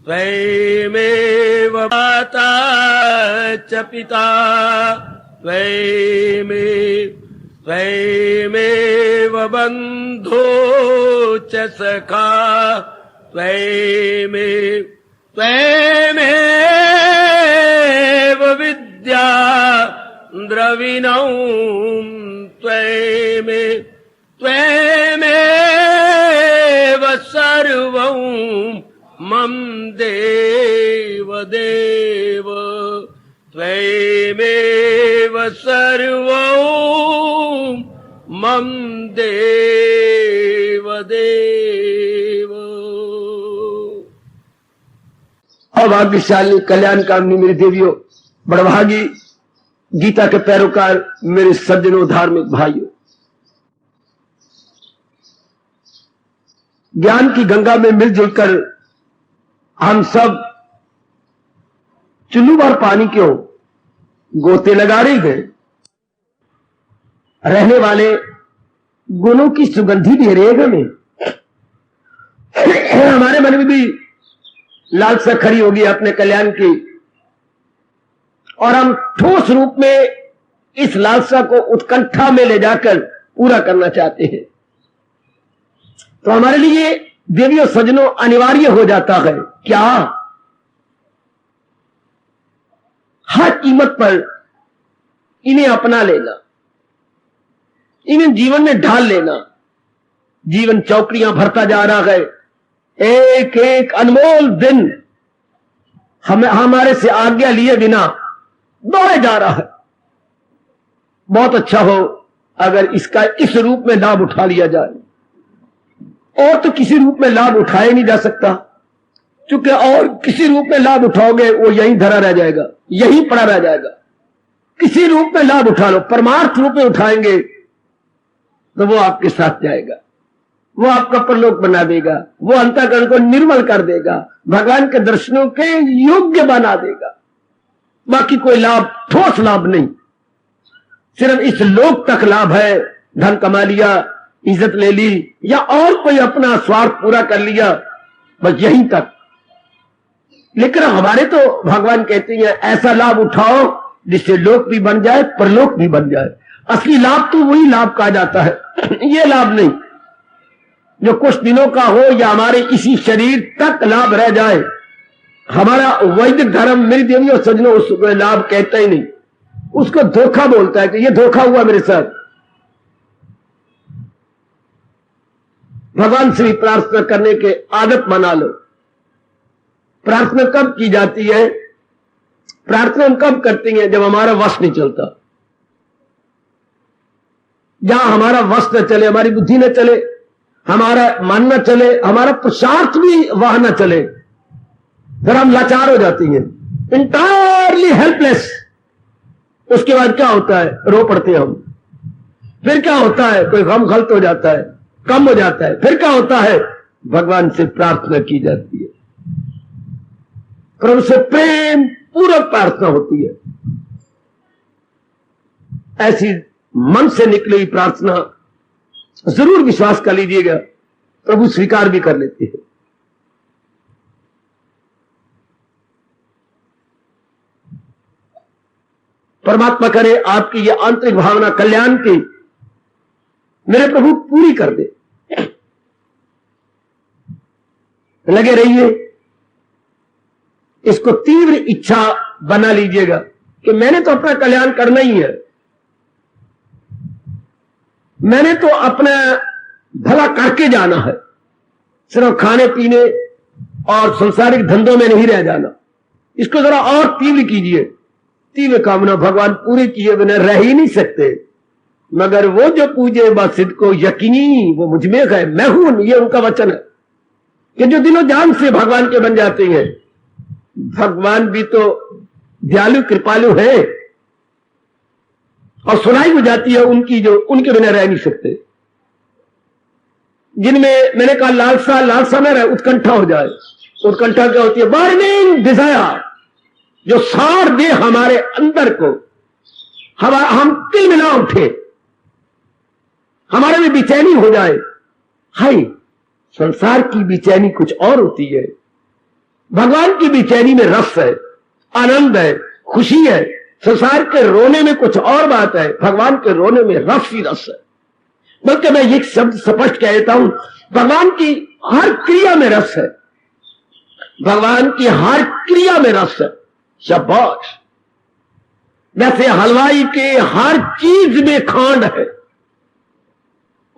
त्वमेव माता च पिता त्वमेव बन्धो च सखा त्वमेव विद्या द्रविणं त्वमेव सर्वं मम देव देव त्वमेव सर्वं मम देव देव। अभाग्यशाली कल्याणकामिनी मेरी देवियों, बड़भागी गीता के पैरोकार मेरे सज्जनों, धार्मिक भाइयों, ज्ञान की गंगा में मिलजुल कर हम सब चुल्लू भर पानी क्यों गोते लगा रहे हैं। रहने वाले गुणों की सुगंधी भी रहेगा में हमारे मन में भी लालसा खड़ी होगी अपने कल्याण की, और हम ठोस रूप में इस लालसा को उत्कंठा में ले जाकर पूरा करना चाहते हैं। तो हमारे लिए देवियों सज्जनों अनिवार्य हो जाता है क्या, हर कीमत पर इन्हें अपना लेना, इन्हें जीवन में ढाल लेना। जीवन चौकड़ियां भरता जा रहा है, एक एक अनमोल दिन हमारे से आज्ञा लिए बिना दौड़े जा रहा है। बहुत अच्छा हो अगर इसका इस रूप में लाभ उठा लिया जाए, और तो किसी रूप में लाभ उठाया नहीं जा सकता, क्योंकि और किसी रूप में लाभ उठाओगे वो यहीं धरा रह जाएगा, यहीं पड़ा रह जाएगा। किसी रूप में लाभ उठा लो, परमार्थ रूप में उठाएंगे तो वो आपके साथ जाएगा, वो आपका परलोक बना देगा, वो अंतःकरण को निर्मल कर देगा, भगवान के दर्शनों के योग्य बना देगा। बाकी कोई लाभ, ठोस लाभ नहीं, सिर्फ इस लोक तक लाभ है। धन कमा लिया, इज्जत ले ली, या और कोई अपना स्वार्थ पूरा कर लिया, बस यहीं तक। लेकिन हमारे तो भगवान कहते हैं ऐसा लाभ उठाओ जिससे लोक भी बन जाए, परलोक भी बन जाए। असली लाभ तो वही लाभ कहा जाता है, ये लाभ नहीं जो कुछ दिनों का हो या हमारे इसी शरीर तक लाभ रह जाए। हमारा वैदिक धर्म मेरी देवियों सज्जनों उसको लाभ कहता ही नहीं, उसको धोखा बोलता है कि ये धोखा हुआ मेरे साथ। भगवान से भी प्रार्थना करने के आदत बना लो। प्रार्थना कब की जाती है? प्रार्थना हम कब करते हैं? जब हमारा वश नहीं चलता। जहां हमारा वश न चले, हमारी बुद्धि न चले, हमारा मन न चले, हमारा पुरुषार्थ भी वहां न चले, फिर हम लाचार हो जाती हैं, इंटायरली हेल्पलेस। उसके बाद क्या होता है? रो पड़ते हैं हम। फिर क्या होता है? कोई गम गलत हो जाता है, कम हो जाता है। फिर क्या होता है? भगवान से प्रार्थना की जाती है, प्रभु से प्रेम पूर्वक प्रार्थना होती है। ऐसी मन से निकली हुई प्रार्थना जरूर विश्वास कर लीजिएगा, प्रभु स्वीकार भी कर लेते हैं। परमात्मा करे आपकी ये आंतरिक भावना कल्याण की मेरे प्रभु पूरी कर दे। लगे रहिए, इसको तीव्र इच्छा बना लीजिएगा कि मैंने तो अपना कल्याण करना ही है, मैंने तो अपना भला करके जाना है, सिर्फ खाने पीने और सांसारिक धंधों में नहीं रह जाना। इसको जरा और तीव्र कीजिए। तीव्र कामना भगवान पूरी किए बिना रह ही नहीं सकते। मगर वो जो पूजे बासिद को यकीनी वो मुझ में है, मैं हूं, ये उनका वचन है कि जो दिनों जान से भगवान के बन जाते हैं। भगवान भी तो दयालु कृपालु है, और सुनाई हो जाती है उनकी जो उनके बिना रह नहीं सकते। जिनमें मैंने कहा लालसा, लालसा न रहे, उत्कंठा हो जाए। उत्कंठा क्या होती है? बर्निंग डिजायर, जो साड़ दे हमारे अंदर को, हम तिल मिला उठे, हमारे में बेचैनी हो जाए। हाय, संसार की बेचैनी कुछ और होती है, भगवान की बेचैनी में रस है, आनंद है, खुशी है। संसार के रोने में कुछ और बात है, भगवान के रोने में रस ही रस है। बल्कि मैं ये शब्द स्पष्ट कह देता हूं, भगवान की हर क्रिया में रस है, भगवान की हर क्रिया में रस है। शाबाश। वैसे हलवाई के हर चीज में खांड है।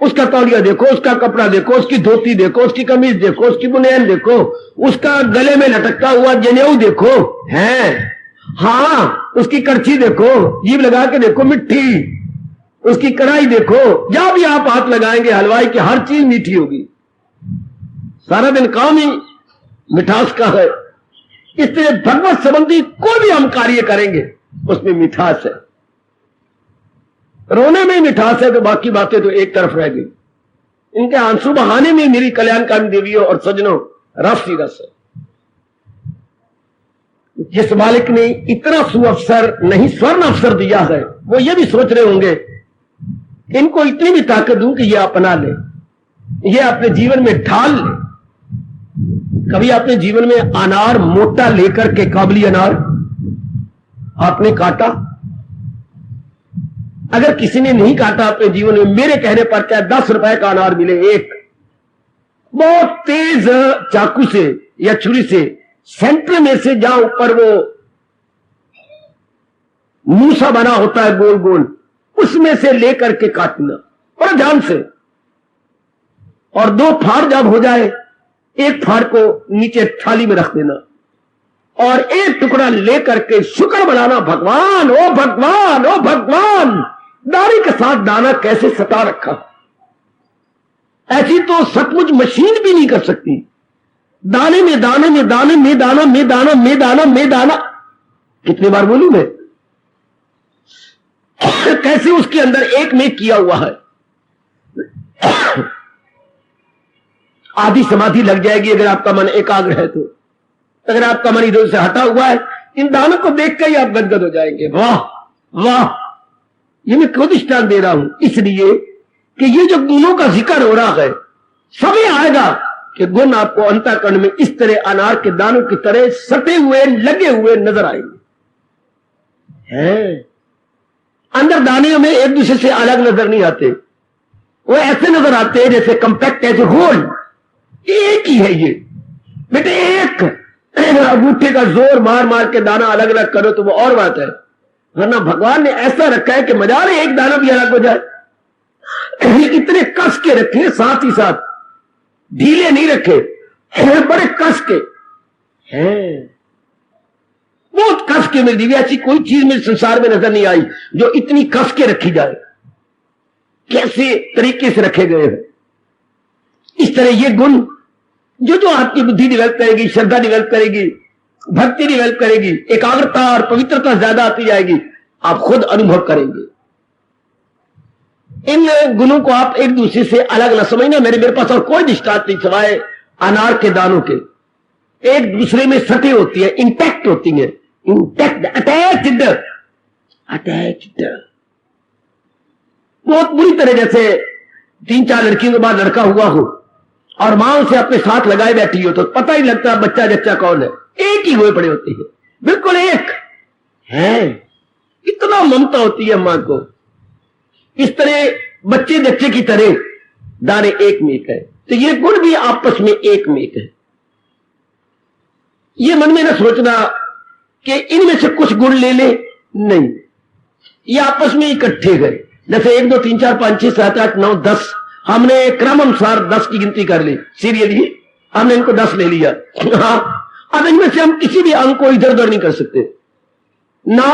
उसका तौलिया देखो, उसका कपड़ा देखो, उसकी धोती देखो, उसकी कमीज देखो, उसकी बुनियान देखो, उसका गले में लटकता हुआ जनेऊ देखो, है हाँ, उसकी करछी देखो, जीभ लगा के देखो मिट्टी, उसकी कढ़ाई देखो, जहां भी आप हाथ लगाएंगे हलवाई की हर चीज मीठी होगी। सारा दिन काम ही मिठास का है। इसलिए भगवत संबंधी कोई भी हम कार्य करेंगे उसमें मिठास है। रोने में मिठास है तो बाकी बातें तो एक तरफ रह गई। इनके आंसू बहाने में मेरी कल्याणकारी देवियों और सज्जनों रस ही रस है। जिस मालिक ने इतना सुअवसर नहीं स्वर्ण अवसर दिया है, वो ये भी सोच रहे होंगे इनको इतनी भी ताकत दूं कि ये अपना ले, ये अपने जीवन में ढाल ले। कभी अपने जीवन में अनार मोटा लेकर के, काबली अनार आपने काटा? अगर किसी ने नहीं काटा अपने जीवन में, मेरे कहने पर क्या 10 रुपए का अनार मिले एक, बहुत तेज चाकू से या छुरी से सेंटर में से जहां ऊपर वो मूसा बना होता है गोल गोल, उसमें से लेकर के काटना बड़ा ध्यान से, और 2 फाड़ जब हो जाए, एक फाड़ को नीचे थाली में रख देना और एक टुकड़ा लेकर के शुक्र बनाना, भगवान ओ भगवान ओ भगवान, दाने के साथ दाना कैसे सता रखा। ऐसी तो सचमुच मशीन भी नहीं कर सकती। दाने में दाने में दाने में दाना में दाना में दाना में दाना, कितनी बार बोलूं मैं, कैसे उसके अंदर एक में किया हुआ है। आधी समाधि लग जाएगी अगर आपका मन एकाग्र है तो। अगर आपका मन इधर से हटा हुआ है, इन दानों को देख कर ही आप गदगद हो जाएंगे। वाह वाह, ये मैं क्यों दृष्टांत दे रहा हूं? इसलिए कि ये जो गुणों का जिक्र हो रहा है, समय आएगा कि गुण आपको अंतःकरण में इस तरह अनार के दानों की तरह सटे हुए लगे हुए नजर आएंगे। हैं अंदर दाने में एक दूसरे से अलग नजर नहीं आते, वो ऐसे नजर आते हैं जैसे कंपैक्ट, ऐसे होल, एक ही है ये बेटे, एक। अंगूठे का जोर मार मार के दाना अलग अलग करो तो वो और बात है, वरना भगवान ने ऐसा रखा है कि मजा नहीं एक दाना भी अलग हो जाए। इतने कस के रखे, साथ ही साथ ढीले नहीं रखे, बड़े कस के हैं, बहुत कस के मिल दी। ऐसी कोई चीज मेरे संसार में नजर नहीं आई जो इतनी कस के रखी जाए। कैसे तरीके से रखे गए हैं। इस तरह ये गुण जो आपकी बुद्धि डेवलप करेगी, श्रद्धा डेवलप करेगी, भक्ति डेवलप करेगी, एकाग्रता और पवित्रता ज्यादा आती जाएगी, आप खुद अनुभव करेंगे। इन गुणों को आप एक दूसरे से अलग न समझना। मेरे पास और कोई दृष्टांत नहीं सिवाय अनार के दानों के। एक दूसरे में सटे होती है, इंटैक्ट होती है, इंटैक्ट, अटैच्ड अटैच्ड। बहुत बुरी तरह, जैसे 3-4 लड़कियों के बाद लड़का हुआ हो और मां उसे अपने साथ लगाए बैठी हो तो पता ही लगता बच्चा जच्चा कौन है, एक ही हुए पड़े होते हैं, बिल्कुल एक है। इतना ममता होती है मां को। इस तरह बच्चे जच्चे की तरह दाने एक में एक है, तो ये गुण भी आपस में एक में एक है। ये मन में ना सोचना कि इनमें से कुछ गुण ले ले, नहीं, ये आपस में इकट्ठे गए। जैसे 1 2 3 4 5 6 7 8 9 10, हमने क्रम अनुसार 10 की गिनती कर ली, सीरियसली हमने इनको 10 ले लिया। हाँ, अब इनमें से हम किसी भी अंक को इधर उधर नहीं कर सकते। 9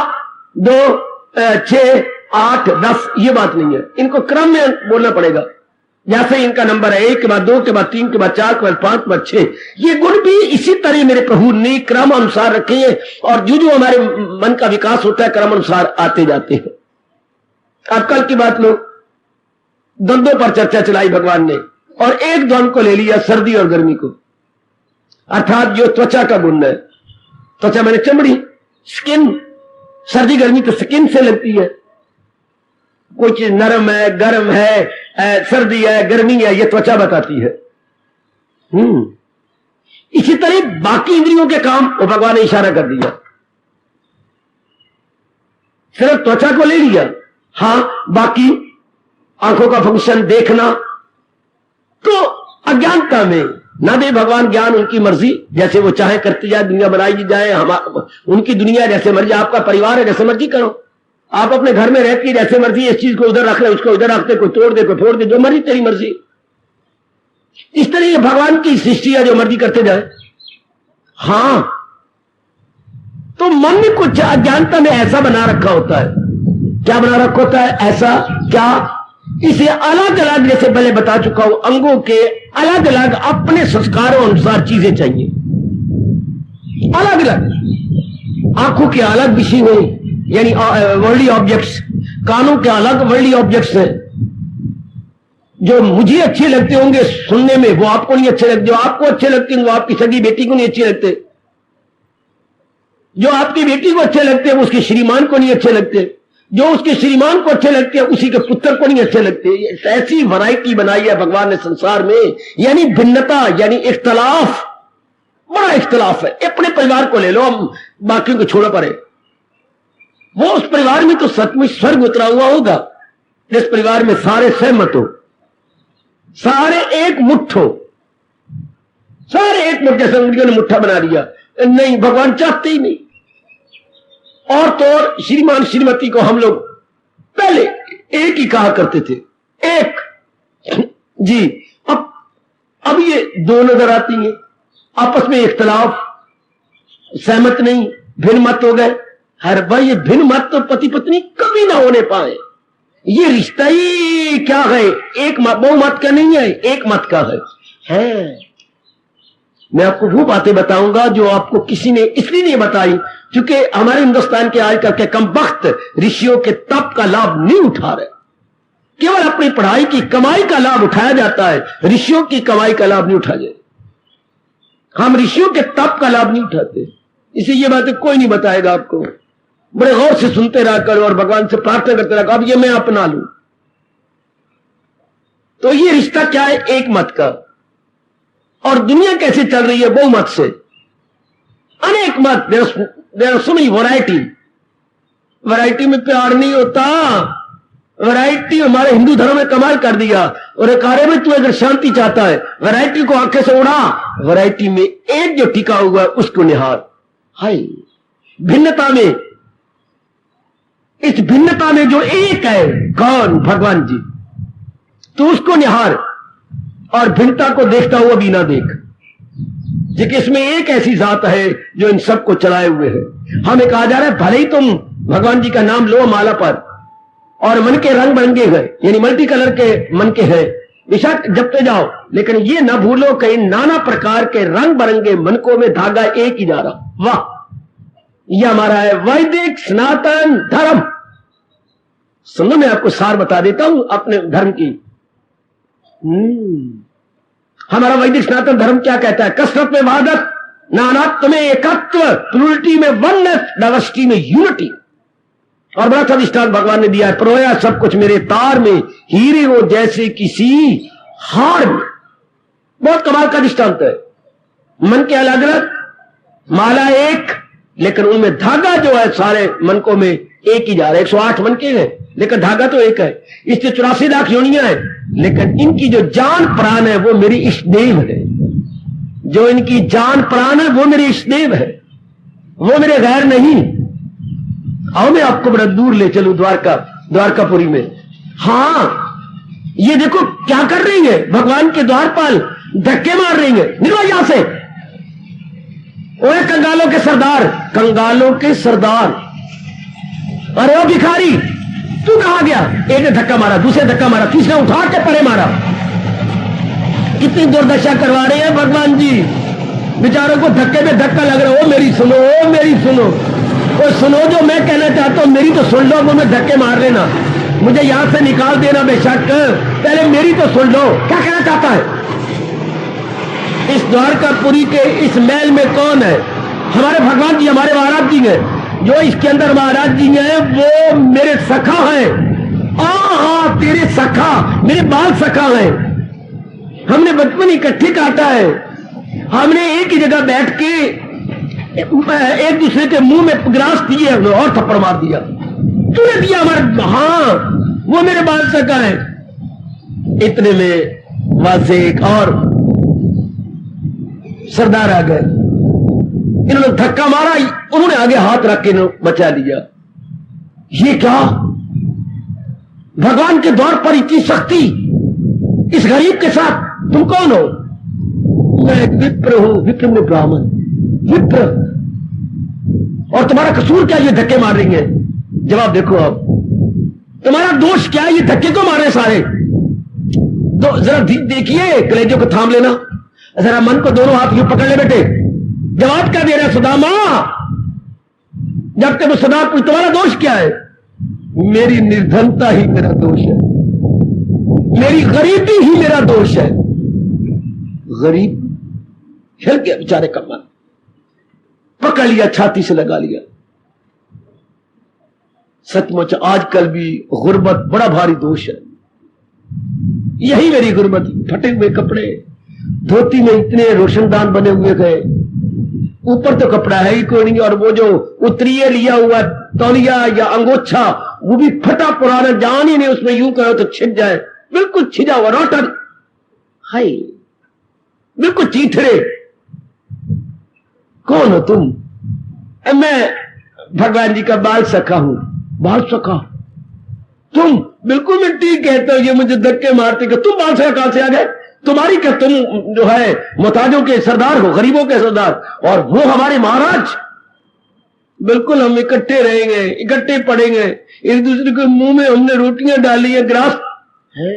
2 6 8 10 ये बात नहीं है, इनको क्रम में बोलना पड़ेगा। जैसे इनका नंबर है 1 के बाद 2 के बाद 3 के बाद 4 के बाद 5 के बाद 6, ये गुण भी इसी तरह मेरे प्रभु ने क्रम अनुसार रखे हैं। और जो जो हमारे मन का विकास होता है क्रम अनुसार आते जाते हैं। अब कल की बात लो, द्वंद्वों पर चर्चा चलाई भगवान ने, और एक द्वंद्व को ले लिया, सर्दी और गर्मी को, अर्थात जो त्वचा का गुण है। त्वचा मैंने चमड़ी, स्किन, सर्दी गर्मी तो स्किन से लगती है। कोई चीज नरम है, गर्म है, सर्दी है, गर्मी है, ये त्वचा बताती है। इसी तरह बाकी इंद्रियों के काम वो भगवान ने इशारा कर दिया। सिर्फ त्वचा को ले लिया, हां बाकी आंखों का फंक्शन देखना तो अज्ञानता में ना दे भगवान ज्ञान, उनकी मर्जी, जैसे वो चाहे करते जाए, दुनिया बनाई जाए, हम उनकी दुनिया जैसे मर्जी। आपका परिवार है, जैसे मर्जी करो, आप अपने घर में रहती जैसे मर्जी, इस चीज को उधर रख ले, उसको उधर रख दे, कोई तोड़ दे, कोई फोड़ दे, जो मर्जी तेरी मर्जी। इस तरह ये भगवान की सृष्टि है, जो मर्जी करते जाए। हां तो मन में कुछ अज्ञानता में ऐसा बना रखा होता है। क्या बना रखा होता है ऐसा? क्या इसे अलग अलग, जैसे पहले बता चुका हूं, अंगों के अलग अलग अपने संस्कारों अनुसार चीजें चाहिए, अलग अलग। आंखों के अलग विषय हो, यानी वर्ल्डली ऑब्जेक्ट्स, कानों के अलग वर्ल्डली ऑब्जेक्ट्स हैं। जो मुझे अच्छे लगते होंगे सुनने में, वो आपको नहीं अच्छे लगते, जो आपको अच्छे लगते हैं वो आपकी सगी बेटी को नहीं अच्छे लगते, जो आपकी बेटी को अच्छे लगते हैं वो उसके श्रीमान को नहीं अच्छे लगते, जो उसके श्रीमान को अच्छे लगते हैं उसी के पुत्र को नहीं अच्छे लगते। ऐसी वैरायटी बनाई है भगवान ने संसार में, यानी भिन्नता, यानी इख्तलाफ, बड़ा इख्तलाफ है। अपने परिवार को ले लो, हम बाकियों को छोड़ो परे, वो उस परिवार में तो सचमुच स्वर्ग उतरा हुआ होगा जिस परिवार में सारे सहमत हो, सारे एक मुट्ठ हो, सारे एक मुट्ठ, जैसे उन्होंने मुट्ठा बना दिया। नहीं, भगवान चाहते ही नहीं। और तो और श्रीमान श्रीमती को हम लोग पहले एक ही कहा करते थे, एक जी। अब ये दो नजर आती हैं, आपस में इख्तलाफ, सहमत नहीं, भिन्न मत हो गए। हर भाई ये भिन्न मत तो पति पत्नी कभी ना होने पाए। ये रिश्ता ही क्या है? एक बहुमत का नहीं है, एक मत का है। मैं आपको वो बातें बताऊंगा जो आपको किसी ने इसलिए नहीं बताई क्योंकि हमारे हिंदुस्तान के आजकल के कमबख्त ऋषियों के तप का लाभ नहीं उठा रहे। केवल अपनी पढ़ाई की कमाई का लाभ उठाया जाता है, ऋषियों की कमाई का लाभ नहीं उठा जाए। हम ऋषियों के तप का लाभ नहीं उठाते, इसे ये बातें कोई नहीं बताएगा आपको। बड़े गौर से सुनते रहा करो और भगवान से प्रार्थना करते रहा, अब ये मैं अपना लूं। तो ये रिश्ता क्या है? एक मत का। और दुनिया कैसे चल रही है? बहुमत से, अनेक मत। There are so many variety. Variety में प्यार नहीं होता। वैरायटी हमारे हिंदू धर्म में कमाल कर दिया। और एक कार्य में तू अगर शांति चाहता है, वैरायटी को आंखें से उड़ा, वैरायटी में एक जो टिका हुआ है उसको निहार। हाय भिन्नता में, इस भिन्नता में जो एक है, कौन? भगवान जी। तो उसको निहार और भिन्नता को देखता हुआ भी ना देख, क्योंकि इसमें एक ऐसी जात है जो इन सबको चलाए हुए है। हमें कहा जा रहा है भले ही तुम भगवान जी का नाम लो माला पर और मन के रंग बिरंगे हैं, यानी मल्टी कलर के मन के हैं, बेशक जपते जाओ, लेकिन ये ना भूलो कि इन नाना प्रकार के रंग बिरंगे मनकों में धागा एक ही जा रहा। वाह, यह हमारा है वैदिक सनातन धर्म। सुनो, मैं आपको सार बता देता हूं अपने धर्म की। हमारा वैदिक सनातन धर्म क्या कहता है? कसरत में वहादत, नानात्व में एकत्व, प्लूरिटी में वननेस, डाइवर्सिटी में यूनिटी। और बड़ा सा दृष्टांत भगवान ने दिया है, परोया सब कुछ मेरे तार में, हीरे हो जैसे किसी हार में। बहुत कमाल का दृष्टांत है। मन के अलग अलग, माला एक, लेकिन उनमें धागा जो है सारे मनकों में एक ही जा रहा है। 108 मन के हैं लेकिन धागा तो एक है। इससे 84 लाख योनियां हैं, लेकिन इनकी जो जान प्राण है वो मेरी इष्टदेव है। जो इनकी जान प्राण है वो मेरी इष्टदेव है, वो मेरे गैर नहीं। आओ मैं आपको बड़ा दूर ले चलूं, द्वारकापुरी में। हां, ये देखो क्या कर रही है, भगवान के द्वारपाल धक्के मार रही है, निकलो यहां से। ओए कंगालों के सरदार, कंगालों के सरदार, अरे ओ भिखारी तू कहां गया? एक ने धक्का मारा, दूसरे धक्का मारा, तीसरा उठा के परे मारा। कितनी दुर्दशा करवा रहे हैं भगवान जी, बेचारों को धक्के में धक्का लग रहा है। ओ मेरी सुनो, ओ मेरी सुनो, ओ सुनो, जो मैं कहना चाहता हूं मेरी तो सुन लो, वो मैं धक्के मार लेना, मुझे यहां से निकाल देना बेशक, पहले मेरी तो सुन लो। क्या कहना चाहता है? इस द्वारकापुरी के इस महल में कौन है? हमारे भगवान जी, हमारे महाराज जी हैं। जो इसके अंदर महाराज जी हैं वो मेरे सखा हैं। हाँ, तेरे सखा, मेरे बाल सखा हैं। हमने बचपन इकट्ठे काटा है, हमने एक ही जगह बैठ के एक दूसरे के मुंह में ग्रास दिए और थप्पड़ मार दिया। तूने दिया हमारे, हाँ वो मेरे बाल से का है। इतने में वहां से एक और सरदार आ गए, इन्होंने धक्का मारा, उन्होंने आगे हाथ रख के बचा लिया। ये क्या, भगवान के द्वार पर इतनी सख्ती इस गरीब के साथ? तुम कौन हो? मैं एक विप्र हूं, विप्र में ब्राह्मण, विप्र। और तुम्हारा कसूर क्या, ये धक्के मार रही है? जवाब देखो अब, तुम्हारा दोष क्या है, ये धक्के क्यों मार रहे सारे? जरा देखिए, कलेजों को थाम लेना, जरा मन को दोनों हाथ यूं पकड़ ले बेटे। जवाब क्या दे रहा है सुदामा? जब तक वो सदा पूछ तुम्हारा दोष क्या है? मेरी निर्धनता ही मेरा दोष है, मेरी गरीबी ही मेरा दोष है। गरीब हिल गया बेचारे का मन, पकड़ लिया, छाती से लगा लिया। सचमुच आजकल भी गुर्बत बड़ा भारी दोष है। यही मेरी गुर्बत, फटे हुए कपड़े, धोती में इतने रोशनदान बने हुए गए, ऊपर तो कपड़ा है ही कोई नहीं, और वो जो उतरिए लिया हुआ तौलिया या अंगोछा वो भी फटा पुराना, जान ही नहीं उसमें यूं करो तो छिप जाए, बिल्कुल छिजा हुआ रोटन, हाय बिल्कुल चीथड़े। कौन हो तुम? मैं भगवान जी का बाल सखा हूं। बाल सखा? तुम बिल्कुल मिट्टी कहते हो, ये मुझे धक्के मारते कि तुम बाल सखा कहां से आ गए? तुम्हारी क्या, तुम जो है मोहताजों के सरदार हो, गरीबों के सरदार, और वो हमारे महाराज। बिल्कुल हम इकट्ठे रहेंगे, इकट्ठे पड़ेंगे, एक दूसरे के मुंह में हमने रोटियां डाली है, ग्रास है,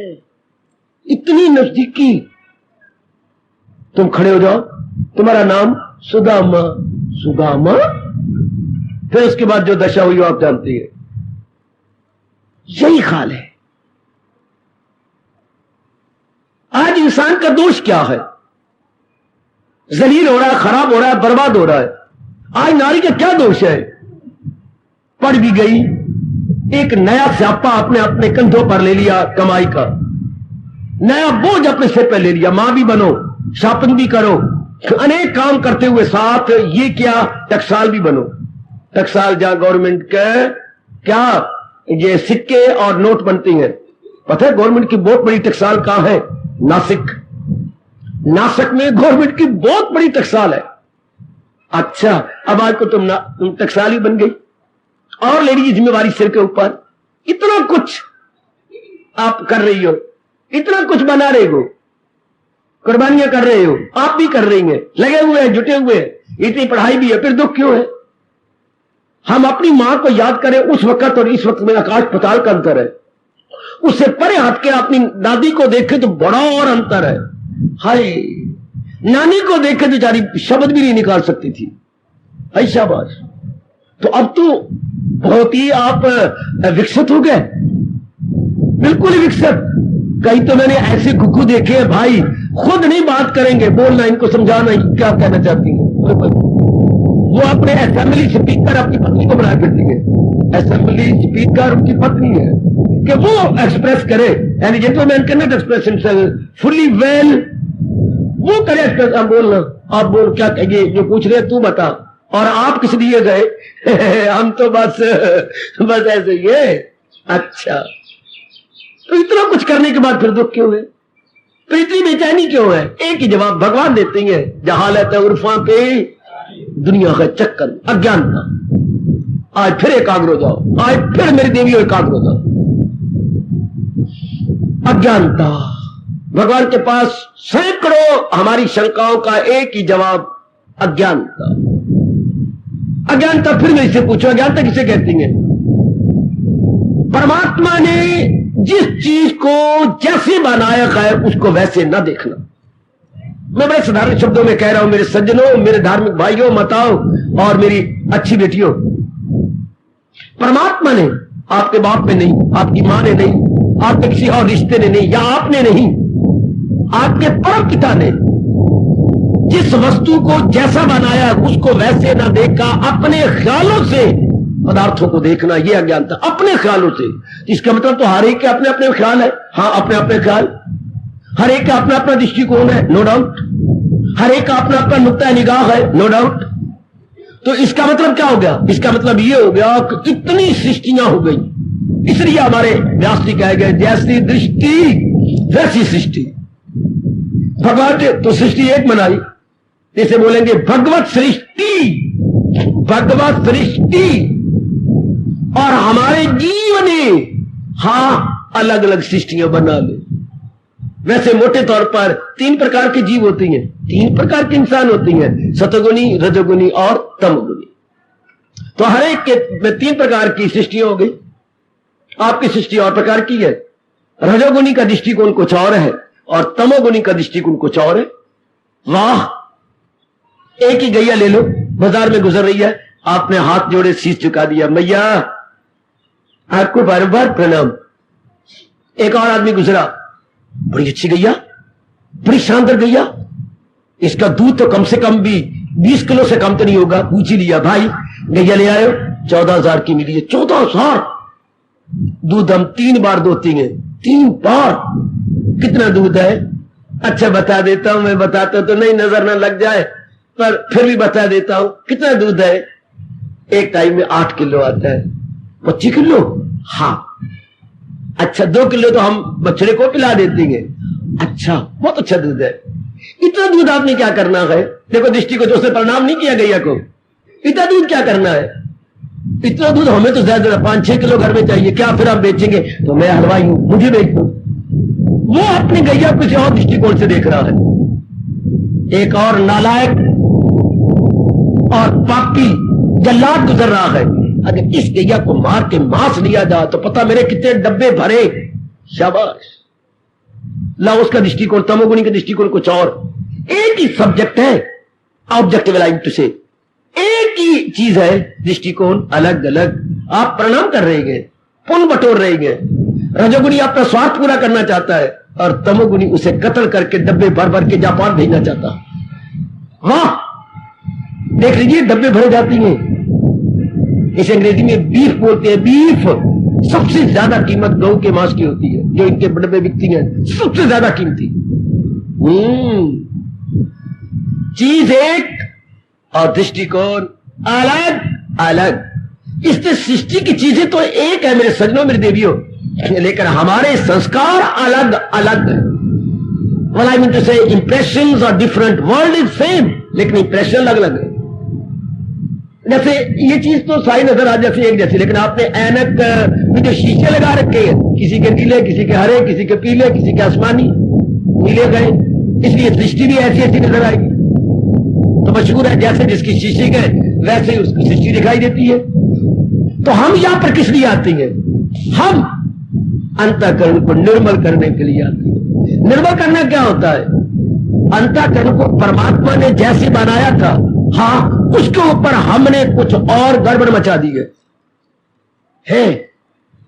इतनी नजदीकी। तुम खड़े हो जाओ, तुम्हारा नाम सुदामा। सुदामा? फिर उसके बाद जो दशा हुई आप जानती है। यही हाल है आज। इंसान का दोष क्या है? जलील हो रहा है, खराब हो रहा है, बर्बाद हो रहा है। आज नारी का क्या दोष है? पढ़ भी गई, एक नया स्यापा अपने अपने कंधों पर ले लिया, कमाई का नया बोझ अपने सिर पर ले लिया। मां भी बनो, शॉपिंग भी करो, अनेक काम करते हुए साथ ये क्या, टकसाल भी बनो। टकसाल जहां गवर्नमेंट के क्या ये सिक्के और नोट बनती हैं, पता है गवर्नमेंट की बहुत बड़ी टकसाल कहां है? नासिक। नासिक में गवर्नमेंट की बहुत बड़ी टकसाल है। अच्छा, अब आज को तुम टकसाल ही बन गई और ले लीजिए जिम्मेवारी सिर के ऊपर। इतना कुछ आप कर रही हो, इतना कुछ बना रहे हो, कुर्बानियां कर रहे हो, आप भी कर रही हैं, लगे हुए हैं, जुटे हुए हैं, इतनी पढ़ाई भी है, फिर दुख क्यों है? हम अपनी मां को याद करें उस वक्त और इस वक्त में आकाश पताल का अंतर है। उससे परे हट के अपनी दादी को देखे तो बड़ा और अंतर है। हाय, नानी को देखे तो बेचारी शब्द भी नहीं निकाल सकती थी। हाय शाबाश। तो अब तो बहुत ही आप विकसित हो गए, बिल्कुल ही विकसित। कहीं तो मैंने ऐसे गुग्गू देखे हैं भाई, खुद नहीं बात करेंगे, बोलना, इनको समझाना क्या कहना चाहती हैं। वो अपने असेंबली स्पीकर अपनी पत्नी को बनाए फिरती है। असेंबली स्पीकर उनकी पत्नी है कि वो एक्सप्रेस करे, यानी gentleman can not express himself fully well, वो करे एक्सप्रेस। आप बोलना, आप बोल, क्या कहिए, जो पूछ रहे तू बता, और आप किस लिए गए? हम तो बस ऐसे ही है। अच्छा, तो इतना कुछ करने के बाद फिर दुख क्यों है? तो इतनी बेचैनी क्यों है? एक ही जवाब भगवान देते हैं, जहालत उर्फा पे दुनिया का चक्कर, अज्ञानता। आज फिर एकाग्र हो जाओ, आज फिर मेरी देवियों एकाग्र हो जाओ। अज्ञानता। भगवान के पास सैकड़ों हमारी शंकाओं का एक ही जवाब, अज्ञानता। अज्ञानता, फिर मैं इससे पूछूं, अज्ञानता किसे कहती है? परमात्मा ने जिस चीज को जैसे बनाया है उसको वैसे न देखना। मैं बड़े साधारण शब्दों में कह रहा हूं मेरे सज्जनों, मेरे धार्मिक भाइयों, माताओं और मेरी अच्छी बेटियों, परमात्मा ने आपके बाप में नहीं, आपकी मां ने नहीं, आपके किसी और रिश्ते ने नहीं, या आपने नहीं, आपके परम पिता ने जिस वस्तु को जैसा बनाया उसको वैसे ना देखा, अपने ख्यालों से पदार्थों को देखना, यह अज्ञानता। अपने ख्यालों से, इसका मतलब तो हर एक के अपने अपने ख्याल है। हाँ, अपने अपने ख्याल, हर एक का अपना अपना दृष्टिकोण है, नो डाउट। हर एक का अपना अपना नुक्ता निगाह है, नो डाउट। तो इसका मतलब क्या हो गया? इसका मतलब ये हो गया कि कितनी सृष्टियां हो गई। इसलिए हमारे व्यास जी कहे गए, जैसी दृष्टि वैसी सृष्टि। भगवत तो सृष्टि एक बनाई, जैसे बोलेंगे भगवत सृष्टि, भगवत सृष्टि। और हमारे जीव ने हाँ अलग अलग सृष्टियां बना ले। वैसे मोटे तौर पर 3 प्रकार के जीव होती हैं, 3 प्रकार के इंसान होती हैं, सतोगुणी, रजोगुणी और तमोगुणी। तो हर एक के 3 प्रकार की सृष्टि हो गई। आपकी सृष्टि और प्रकार की है। रजोगुणी का दृष्टिकोण कुछ और है और तमोगुणी का दृष्टिकोण कुछ और है। वाह, एक ही गैया ले लो, बाजार में गुजर रही है, आपने हाथ जोड़े शीश झुका दिया, मैया आपको बार बार प्रणाम। एक और आदमी गुजरा, बड़ी अच्छी गैया, बड़ी शानदार गैया, इसका दूध तो कम से कम भी 20 किलो से कम तो नहीं होगा। पूछ ही लिया, भाई गैया ले आयो, 14,000 की मिली है। 14,000 दूध हम 3 बार दोती हैं, 3 बार। कितना दूध है? अच्छा बता देता हूं, मैं बताता तो नहीं, नजर ना लग जाए, पर फिर भी बता देता हूं। कितना दूध है? एक टाइम में 8 किलो आता है। 25 किलो? हाँ। अच्छा 2 किलो तो हम बछड़े को पिला देते हैं। अच्छा, बहुत अच्छा दूध है। इतना दूध आपने क्या करना है? देखो दृष्टि को, जो उसने प्रणाम नहीं किया गैया को, इतना दूध क्या करना है? इतना दूध हमें तो ज्यादा 5-6 किलो घर में चाहिए। क्या फिर आप बेचेंगे? तो मैं हलवाई हूं, मुझे बेच दो। वो अपनी गैया किसी और दृष्टिकोण से देख रहा है। एक और नालायक और पापी जल्लाद गुजर रहा है। अगर इस गैया को मार के मांस लिया जाए तो पता मेरे कितने डब्बे भरे। शाबाश। ला, उसका दृष्टिकोण, तमोगुणी का दृष्टिकोण कुछ और। एक ही सब्जेक्ट है, ऑब्जेक्टिव लाइन टू से, एक ही चीज है, दृष्टिकोण अलग अलग। आप प्रणाम कर रहे हैं, पुण्य बटोर रहे हैं। रजोगुणी अपना स्वार्थ पूरा करना चाहता है और तमोगुणी उसे कत्ल करके डब्बे भर भर के जापान भेजना चाहता है। वाह, देख लीजिए डब्बे भरे जाती हैं। इसे अंग्रेजी में बीफ बोलते हैं। बीफ सबसे ज्यादा कीमत गौ के मांस की होती है, जो इनके डब्बे बिकती हैं, सबसे ज्यादा कीमती। चीज एक और दृष्टिकोण अलग अलग। इससे सृष्टि की चीजें तो एक है मेरे सज्जनों, मेरे देवियों, लेकिन हमारे संस्कार अलग अलग है। Well, I mean to say impressions are different, world is same, लेकिन इंप्रेशन अलग अलग है। जैसे ये चीज तो सारी नजर आ जैसे एक जैसी, लेकिन आपने ऐनक में जो शीशे लगा रखे हैं, किसी के नीले, किसी के हरे, किसी के पीले, किसी के आसमानी, नीले गए, इसलिए सृष्टि भी ऐसी ऐसी नजर आएगी। तो मशहूर है, जैसे जिसकी शीशे गए वैसे ही उसकी सृष्टि दिखाई देती है। तो हम यहां पर किस लिए आते हैं? हम अंतःकरण को निर्मल करने के लिए आते हैं। निर्मल करना क्या होता है? अंतःकरण को परमात्मा ने जैसे बनाया था, हाँ, उसके ऊपर हमने कुछ और गड़बड़ मचा दी है।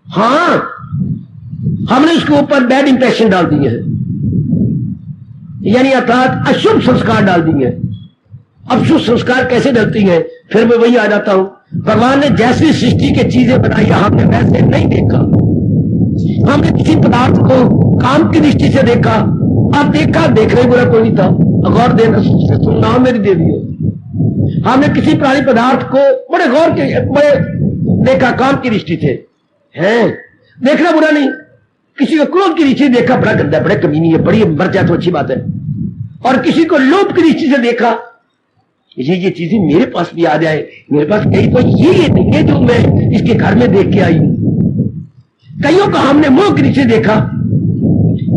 हाँ, हमने उसके ऊपर बैड इंप्रेशन डाल दिए हैं, यानी अर्थात अशुभ संस्कार डाल दिए हैं। अब शुभ संस्कार कैसे डलती हैं? फिर मैं वही आ जाता हूं, भगवान ने जैसी सृष्टि की चीजें बनाई हमने वैसे नहीं देखा। हमने किसी पदार्थ को काम की दृष्टि से देखा। अब देखा, देखने बुरा कोई नहीं था, गौर देना सुनना मेरी देवी है। हमने किसी प्राणी पदार्थ को बड़े गौर के बड़े देखा, काम की दृष्टि से है, देखना बुरा नहीं। किसी को क्रोध की दृष्टि से देखा, बड़ा गंदा, बड़े कमीनी है, बड़ी मर जाए तो अच्छी बात है। और किसी को लोभ की दृष्टि से देखा, ये चीजें मेरे पास भी आ जाए, मेरे पास कहीं तो ये नहीं है जो मैं इसके घर में देख के आई हूं। कईयों को हमने मोह की दृष्टि से देखा,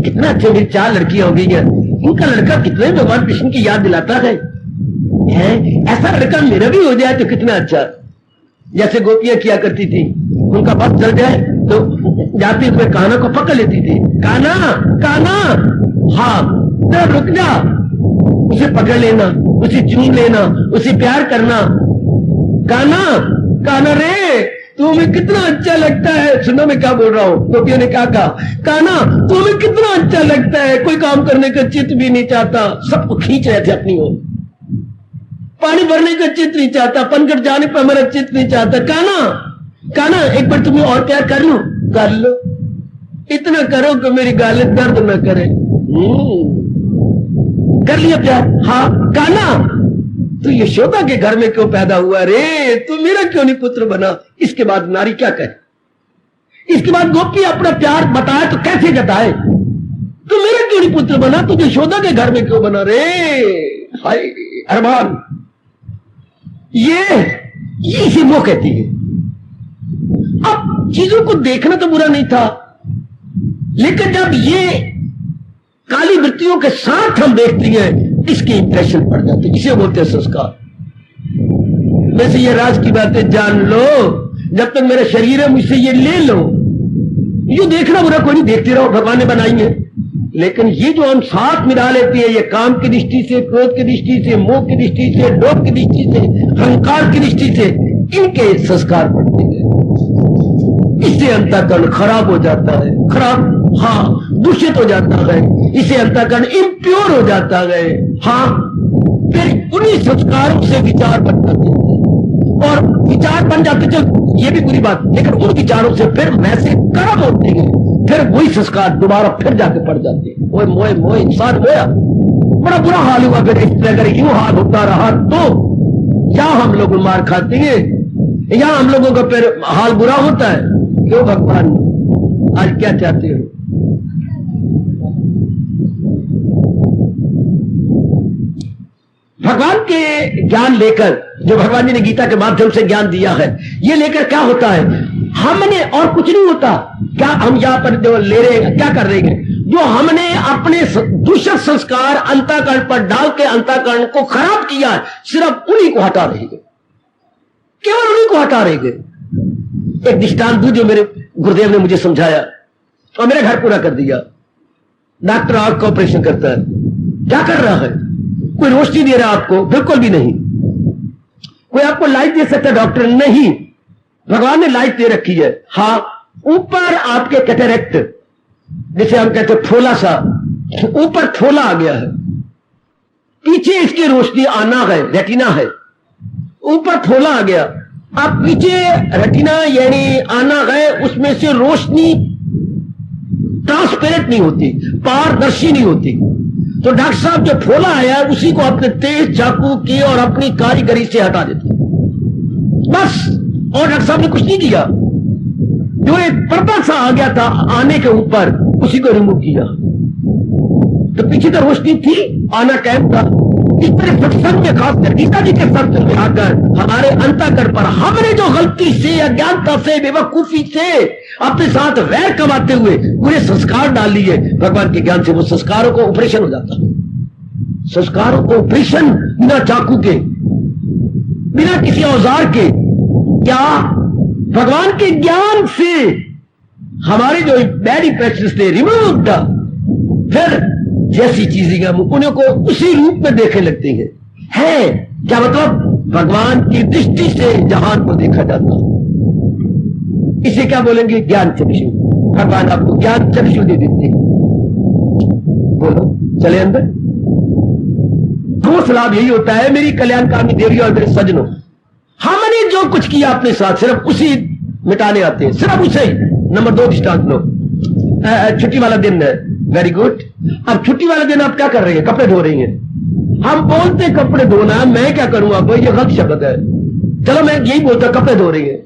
कितना अच्छे मेरी 4 लड़कियां हो गई हैं, इनका लड़का कितने भगवान कृष्ण की याद दिलाता है। ऐसा लड़का मेरा भी हो जाए तो कितना अच्छा। जैसे गोपियां किया करती थी, उनका बस चल जाए तो जाती हुए कान्हा को पकड़ लेती थी। कान्हा, कान्हा, हाँ तो रुक जा, उसे पकड़ लेना, उसे चूम लेना, उसे प्यार करना। कान्हा, कान्हा रे, तुम्हें कितना अच्छा लगता है। सुनो मैं क्या बोल रहा हूं। गोपियों ने क्या कहा? कान्हा तुम्हें कितना अच्छा लगता है, कोई काम करने का चित्त भी नहीं चाहता। सबको खींच रहे थे अपनी ओर, पानी भरने का चित्त नहीं चाहता, पनघट जाने पर हमारा चित्त नहीं चाहता। कान्हा, कान्हा एक बार तुम्हें और प्यार कर लो, कर लो, इतना करो कि मेरी गालें दर्द न करे। कर लिया प्यार? हाँ। काना, तू यशोदा के घर में क्यों पैदा हुआ रे? तू मेरा क्यों नहीं पुत्र बना? इसके बाद नारी क्या कहे? इसके बाद गोपी अपना प्यार बताए तो कैसे जताए? तू मेरा क्यों नहीं पुत्र बना? तू यशोदा के घर में क्यों बना रे? हाय अरमान, ये इसे मोह कहती है। अब चीजों को देखना तो बुरा नहीं था, लेकिन जब ये काली वृत्तियों के साथ हम देखते हैं, इसके इंप्रेशन पड़ जाते हैं। इसे बोलते हैं संस्कार। वैसे ये राज की बातें जान लो, जब तक मेरा शरीर है मुझसे ये ले लो। ये देखना बुरा कोई नहीं, देखते रहो, भगवान ने बनाई है। लेकिन ये जो हम साथ मिला लेते हैं, ये काम की दृष्टि से, क्रोध की दृष्टि से, मोह की दृष्टि से, लोभ की दृष्टि से, अहंकार की दृष्टि से, इनके संस्कार पड़ते हैं। इससे अंतःकरण खराब हो जाता है, खराब, हाँ, दूषित हो जाता है। इससे अंतःकरण इम्प्योर हो जाता है। हाँ, फिर उन्हीं संस्कारों से विचार बन जाते हैं, और विचार बन जाते, चल ये भी बुरी बात, लेकिन उन विचारों से फिर वैसे कर्म होते हैं, फिर वही संस्कार दोबारा फिर जाके पड़ जाते हैं। ओए मोए मोए इंसान मोया, बड़ा बुरा हाल हुआ। फिर अगर यूं हाल होता रहा तो या हम लोग मार खाते हैं, या हम लोगों का फिर हाल बुरा होता है। क्यों भगवान आज क्या चाहते हो? भगवान के ज्ञान लेकर, जो भगवान जी ने गीता के माध्यम से ज्ञान दिया है, ये लेकर क्या होता है? हमने, और कुछ नहीं होता। क्या हम यहां पर जो ले रहे, क्या कर रहे हैं? जो हमने अपने दूषित संस्कार अंतःकरण पर डाल के अंतःकरण को खराब किया है, सिर्फ उन्हीं को हटा रहे हैं, केवल उन्हीं को हटा रहे हैं। एक दृष्टांत दूं जो मेरे गुरुदेव ने मुझे समझाया और मेरे घर पूरा कर दिया। डॉक्टर आंख का ऑपरेशन करता है, क्या कर रहा है? कोई रोशनी दे रहा है आपको? बिल्कुल भी नहीं। कोई आपको लाइट दे सकता है? डॉक्टर नहीं। भगवान ने लाइट दे रखी है। हाँ, ऊपर आपके कैटरेक्ट, जिसे हम कहते हैं फोला सा, ऊपर फोला आ गया है, पीछे इसकी रोशनी आना है, रेटिना है, ऊपर फोला आ गया। अब पीछे रेटिना यानी आना है, उसमें से रोशनी ट्रांसपेरेंट नहीं होती, पारदर्शी नहीं होती। तो डॉक्टर साहब जो फोला आया है उसी को अपने तेज चाकू की और अपनी कारीगरी से हटा देते बस। और डॉक्टर साहब ने कुछ नहीं किया, जो एक पर्दा सा आ गया था आने के ऊपर, उसी को रिमूव किया। तो पीछे तो रोशनी थी, आना कैम था। इस तरह सत्संग में, खासकर गीता जी के सत्संग में आकर हमारे अंतःकरण पर हमने जो गलती से, अज्ञानता से, बेवकूफी से अपने साथ वैर कमाते हुए पूरे संस्कार डाल लिए, भगवान के ज्ञान से वो संस्कारों को ऑपरेशन हो जाता है। संस्कारों को ऑपरेशन बिना चाकू के, बिना किसी औजार के, क्या भगवान के ज्ञान से हमारे जो बैड इंप्रेशंस थे रिमूव्ड, फिर जैसी चीजें हम उन्हें को उसी रूप में देखने लगते हैं। है क्या मतलब? भगवान की दृष्टि से जहान को देखा जाता है। इसे क्या बोलेंगे? ज्ञान चक्षु। भगवान आपको ज्ञान चक्षु दे देते हैं। बोलो, चले अंदर। ठोस लाभ यही होता है मेरी कल्याणकामी देवी और मेरे सजनों, हमने जो कुछ किया अपने साथ सिर्फ उसी मिटाने आते हैं, सिर्फ उसे ही। नंबर 2 दृष्टांत लो। छुट्टी वाला दिन है, वेरी गुड। अब छुट्टी वाले दिन आप क्या कर रही है? कपड़े धो रही हैं। हम बोलते कपड़े धोना, मैं क्या करूंगा? कोई ये गलत शब्द है। चलो मैं यही बोलता, कपड़े धो रही है।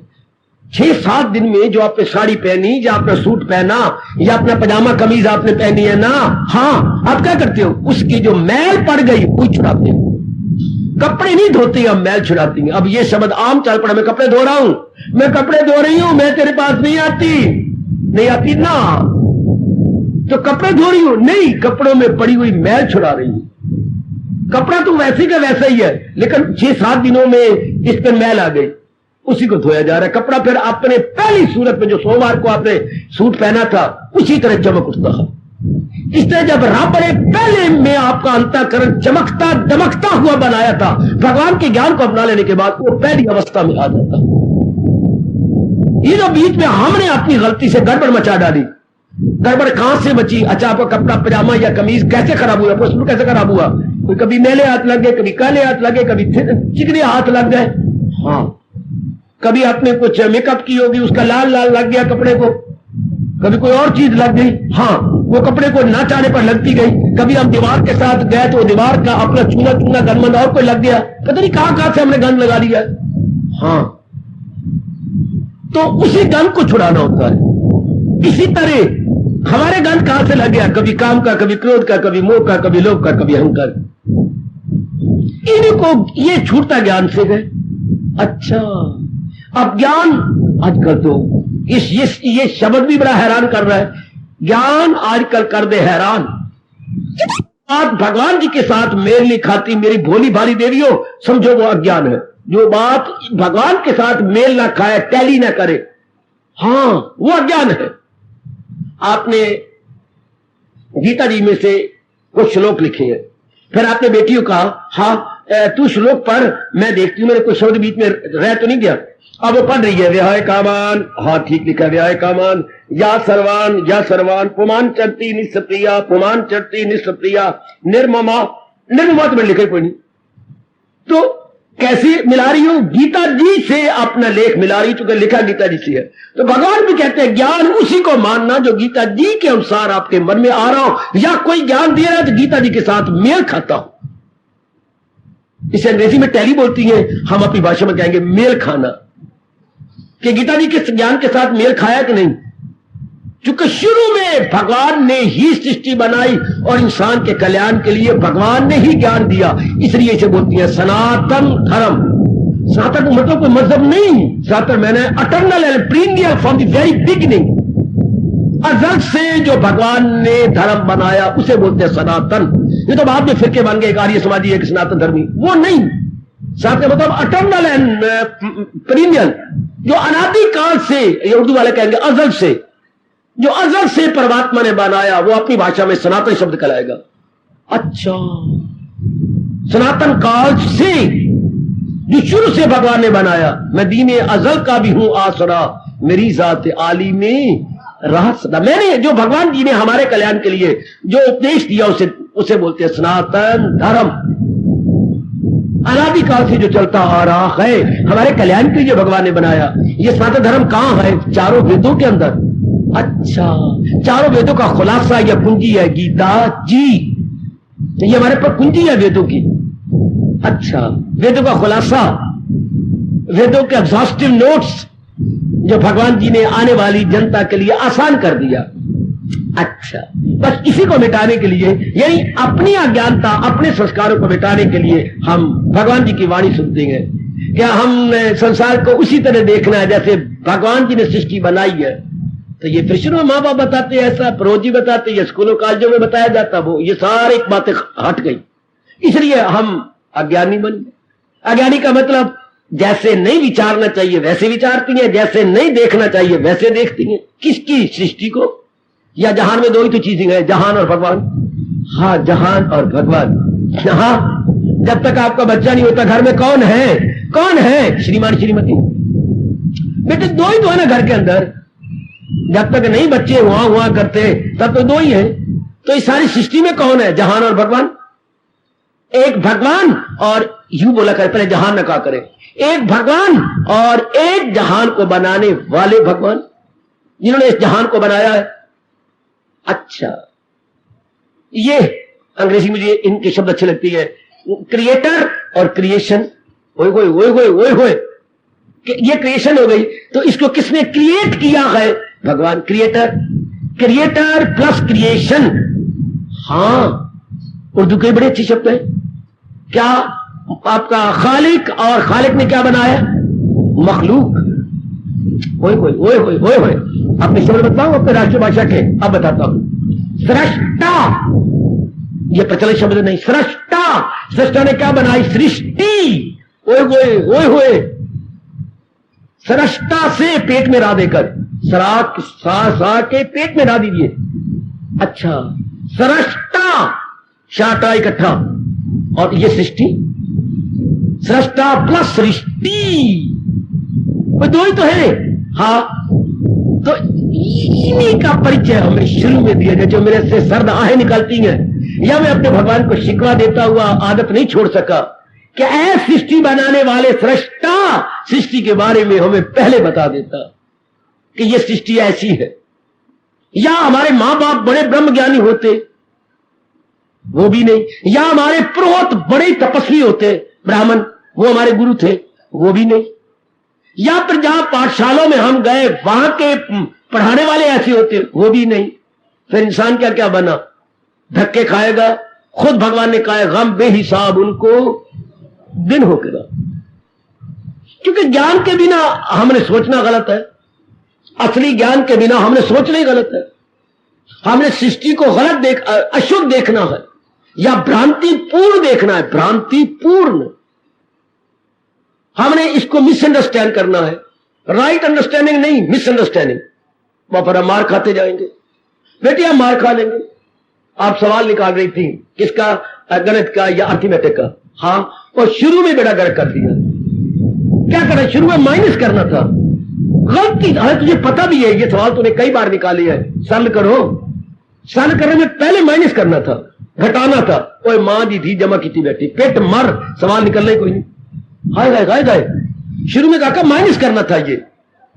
6-7 दिन में जो आपने साड़ी पहनी, या आपने सूट पहना, या अपना पजामा कमीज आपने पहनी है ना, हाँ, आप क्या करते हो? उसकी जो मैल पड़ गई वो छुड़ाते हो। कपड़े नहीं धोती, हम मैल छुड़ाती हैं। अब ये शब्द आम चल पड़ा, मैं कपड़े धो रहा हूं, मैं कपड़े धो रही हूं, मैं तेरे पास नहीं आती ना, तो कपड़े धो रही हूं नहीं, कपड़ों में पड़ी हुई मैल छुड़ा रही हूं। कपड़ा तो वैसे का वैसा ही है, लेकिन 6-7 दिनों में इस पर मैल आ गई, उसी को धोया जा रहा है। कपड़ा फिर आपने पहली सूरत में जो सोमवार को आपने सूट पहना था उसी तरह चमक उठता है। इस तरह जब रब ने पहले में आपका अंतःकरण चमकता दमकता हुआ बनाया था, भगवान के ज्ञान को अपना लेने के बाद वो पहली अवस्था में आ जाता। ये जो बीच में हमने अपनी गलती से गड़बड़ मचा डाली, गड़बड़ कहां से बची? अच्छा, आपका कपड़ा पजामा या कमीज कैसे खराब हुआ? प्रश्न कैसे खराब हुआ? कोई कभी मैले हाथ लग गए, कभी काले हाथ लगे, कभी चिकने हाथ लग गए, हाँ, कभी आपने कुछ मेकअप की होगी, उसका लाल लाल लग गया कपड़े को, कभी कोई और चीज लग गई, हाँ, वो कपड़े को ना चाहने पर लगती गई, कभी हम दीवार के साथ गए तो दीवार का अपना चूना चूना गंद और कोई लग गया, पता नहीं कहां से हमने गंद लगा लिया। हाँ, तो उसी गंद को छुड़ाना होता है। इसी तरह हमारे गंद कहां से लग गया, कभी काम का, कभी क्रोध का, कभी मोह का, कभी लोभ का, कभी अहंकार। इनको ये छूटता ज्ञान से गए। अच्छा, अब ज्ञान आजकल तो ये शब्द भी बड़ा हैरान कर रहा है। ज्ञान आजकल कर दे हैरान। बात भगवान जी के साथ मेल नहीं खाती मेरी भोली भाली देवियों, समझो वो अज्ञान है। जो बात भगवान के साथ मेल ना खाए, टैली ना करे, हाँ वो अज्ञान है। आपने गीता जी में से कुछ श्लोक लिखे हैं, फिर आपने बेटियों कहा हाँ तू श्लोक पढ़, मैं देखती हूं, मेरे कुछ शब्द बीच में रह तो नहीं गया। अब वो पढ़ रही है, व्याय कामान, हाँ ठीक लिखा, व्याय कामान या सर्वान पुमान चरती निष्प्रिया, पुमान चरती निष्प्रिया निर्ममा। निर्ममा तो मैंने लिखा कोई नहीं, तो कैसे मिला रही हूं? गीता जी से अपना लेख मिला रही, चूंकि लिखा गीता जी से है। तो भगवान भी कहते हैं ज्ञान उसी को मानना जो गीता जी के अनुसार आपके मन में आ रहा हो, या कोई ज्ञान दे रहा है तो गीता जी के साथ मेल खाता हो। इसे अंग्रेजी में टैली बोलती है, हम अपनी भाषा में कहेंगे मेल खाना, कि गीता जी के ज्ञान के साथ मेल खाया कि नहीं। क्योंकि शुरू में भगवान ने ही सृष्टि बनाई और इंसान के कल्याण के लिए भगवान ने ही ज्ञान दिया, इसलिए इसे बोलती है सनातन धर्म। सनातन का मतलब कोई मजहब नहीं, सनातन मैंने eternal and perineal from the very beginning, अजल से जो भगवान ने धर्म बनाया उसे बोलते हैं सनातन। ये तो बाद में फिरके बन गए, एक आर्य समाजी, एक सनातन धर्मी, वो नहीं। सनातन मतलब अटर्नल एंड प्रीनियल, जो अनादिकाल से, ये उर्दू वाले कहेंगे अजल से, जो अजल से परमात्मा ने बनाया, वो अपनी भाषा में सनातन शब्द कहलाएगा। अच्छा, सनातन काल से जो शुरू से भगवान ने बनाया, मैं दीने अजल का भी हूं आसरा, मेरी जात आली में रहा सदा। मैंने जो भगवान जी ने हमारे कल्याण के लिए जो उपदेश दिया उसे बोलते हैं सनातन धर्म। अनादिकाल से जो चलता आ रहा है, हमारे कल्याण के लिए भगवान ने बनाया। ये सनातन धर्म कहां है? चारों वेदों के अंदर। अच्छा, चारों वेदों का खुलासा या कुंजी है गीता जी, ये हमारे पर कुंजी है वेदों की। अच्छा, वेदों का खुलासा, वेदों के एग्जॉस्टिव नोट्स जो भगवान जी ने आने वाली जनता के लिए आसान कर दिया। अच्छा, बस इसी को मिटाने के लिए, यानी अपनी अज्ञानता, अपने संस्कारों को मिटाने के लिए हम भगवान जी की वाणी सुनते हैं। क्या हम संसार को उसी तरह देखना है जैसे भगवान जी ने सृष्टि बनाई है? तो ये कृष्ण में माँ बाप बताते हैं ऐसा, प्रोजी बताते हैं, स्कूलों कॉलेजों में बताया जाता, वो ये सारी बातें हट गई, इसलिए हम अज्ञानी बन गए। अज्ञानी का मतलब जैसे नहीं विचारना चाहिए वैसे विचारती हैं, जैसे नहीं देखना चाहिए वैसे देखती हैं। किसकी? सृष्टि को। या जहान में दो ही तो चीजें हैं, जहान और भगवान। हाँ, जहान और भगवान। हाँ, जब तक आपका बच्चा नहीं होता घर में कौन है? कौन है? श्रीमान श्रीमती। बेटे दो ही तो है ना घर के अंदर। जब तक नहीं बच्चे हुआ करते तब तो दो ही है। तो इस सारी सृष्टि में कौन है? जहान और भगवान। एक भगवान और यूं बोला करे, पहले जहान न कहा करे, एक भगवान और एक जहान को बनाने वाले भगवान, जिन्होंने इस जहान को बनाया है। अच्छा, ये अंग्रेजी मुझे इनके शब्द अच्छे लगती है, क्रिएटर और क्रिएशन। ओए होए ओए होए ओए होए, ये क्रिएशन हो गई, तो इसको किसने क्रिएट किया है? भगवान। Creator, creator plus creation. हाँ, उर्दू के बड़े अच्छे शब्द है। क्या आपका खालिक और खालिक ने क्या बनाया? मखलूक। ओए होए ओए होए ओए होए, अपने शब्द बताओ अपने राष्ट्रीय भाषा के। अब बताता हूं, सृष्टा, ये प्रचलित शब्द नहीं, सृष्टा। सृष्टा ने क्या बनाई? सृष्टि। ओए होए ओए होए, सृष्टा से पेट में रा देकर, सा के पेट में रा दीजिए। अच्छा, सृष्टा, शाटा इकट्ठा, और ये सृष्टि, सृष्टा प्लस सृष्टि, वो दो ही तो है। हाँ, तो इन्हीं का परिचय हमें शुरू में दिया जाए। जो मेरे से सर्द आहें निकलती हैं, या मैं अपने भगवान को शिकवा देता हुआ आदत नहीं छोड़ सका, क्या ऐसी सृष्टि बनाने वाले सृष्टा सृष्टि के बारे में हमें पहले बता देता कि यह सृष्टि ऐसी है। या हमारे मां बाप बड़े ब्रह्म ज्ञानी होते, वो भी नहीं। या हमारे पुरोहित बड़े तपस्वी होते ब्राह्मण, वो हमारे गुरु थे, वो भी नहीं। या फिर जहां पाठशालों में हम गए वहां के पढ़ाने वाले ऐसे होते, वो भी नहीं। फिर इंसान क्या क्या बना, धक्के खाएगा। खुद भगवान ने कहा गम बेहिसाब उनको दिन होगा। क्योंकि ज्ञान के बिना हमने सोचना गलत है, असली ज्ञान के बिना हमने सोचना ही गलत है। हमने सृष्टि को गलत अशुद्ध देखना है या भ्रांतिपूर्ण देखना है, भ्रांतिपूर्ण। हमने इसको मिसअंडरस्टैंड करना है, राइट अंडरस्टैंडिंग नहीं, मिसअंडरस्टैंडिंग। वहां पर हम मार खाते जाएंगे। बेटी हम मार खा लेंगे। आप सवाल निकाल रही थी किसका, गणित का या अर्थमेटिक का। हाँ, और शुरू में बेटा गलत कर दिया। क्या करना, शुरू में माइनस करना था, गलती। अरे तुझे पता भी है, ये सवाल तूने कई बार निकाली है। सरल करो, सरल करने में पहले माइनस करना था, घटाना था। ओए मां जी थी जमा की थी बेटी, पेट मर, सवाल निकलना ही कोई नहीं। हाय हाय हाय हाय, शुरू में कहा माइनस करना था ये।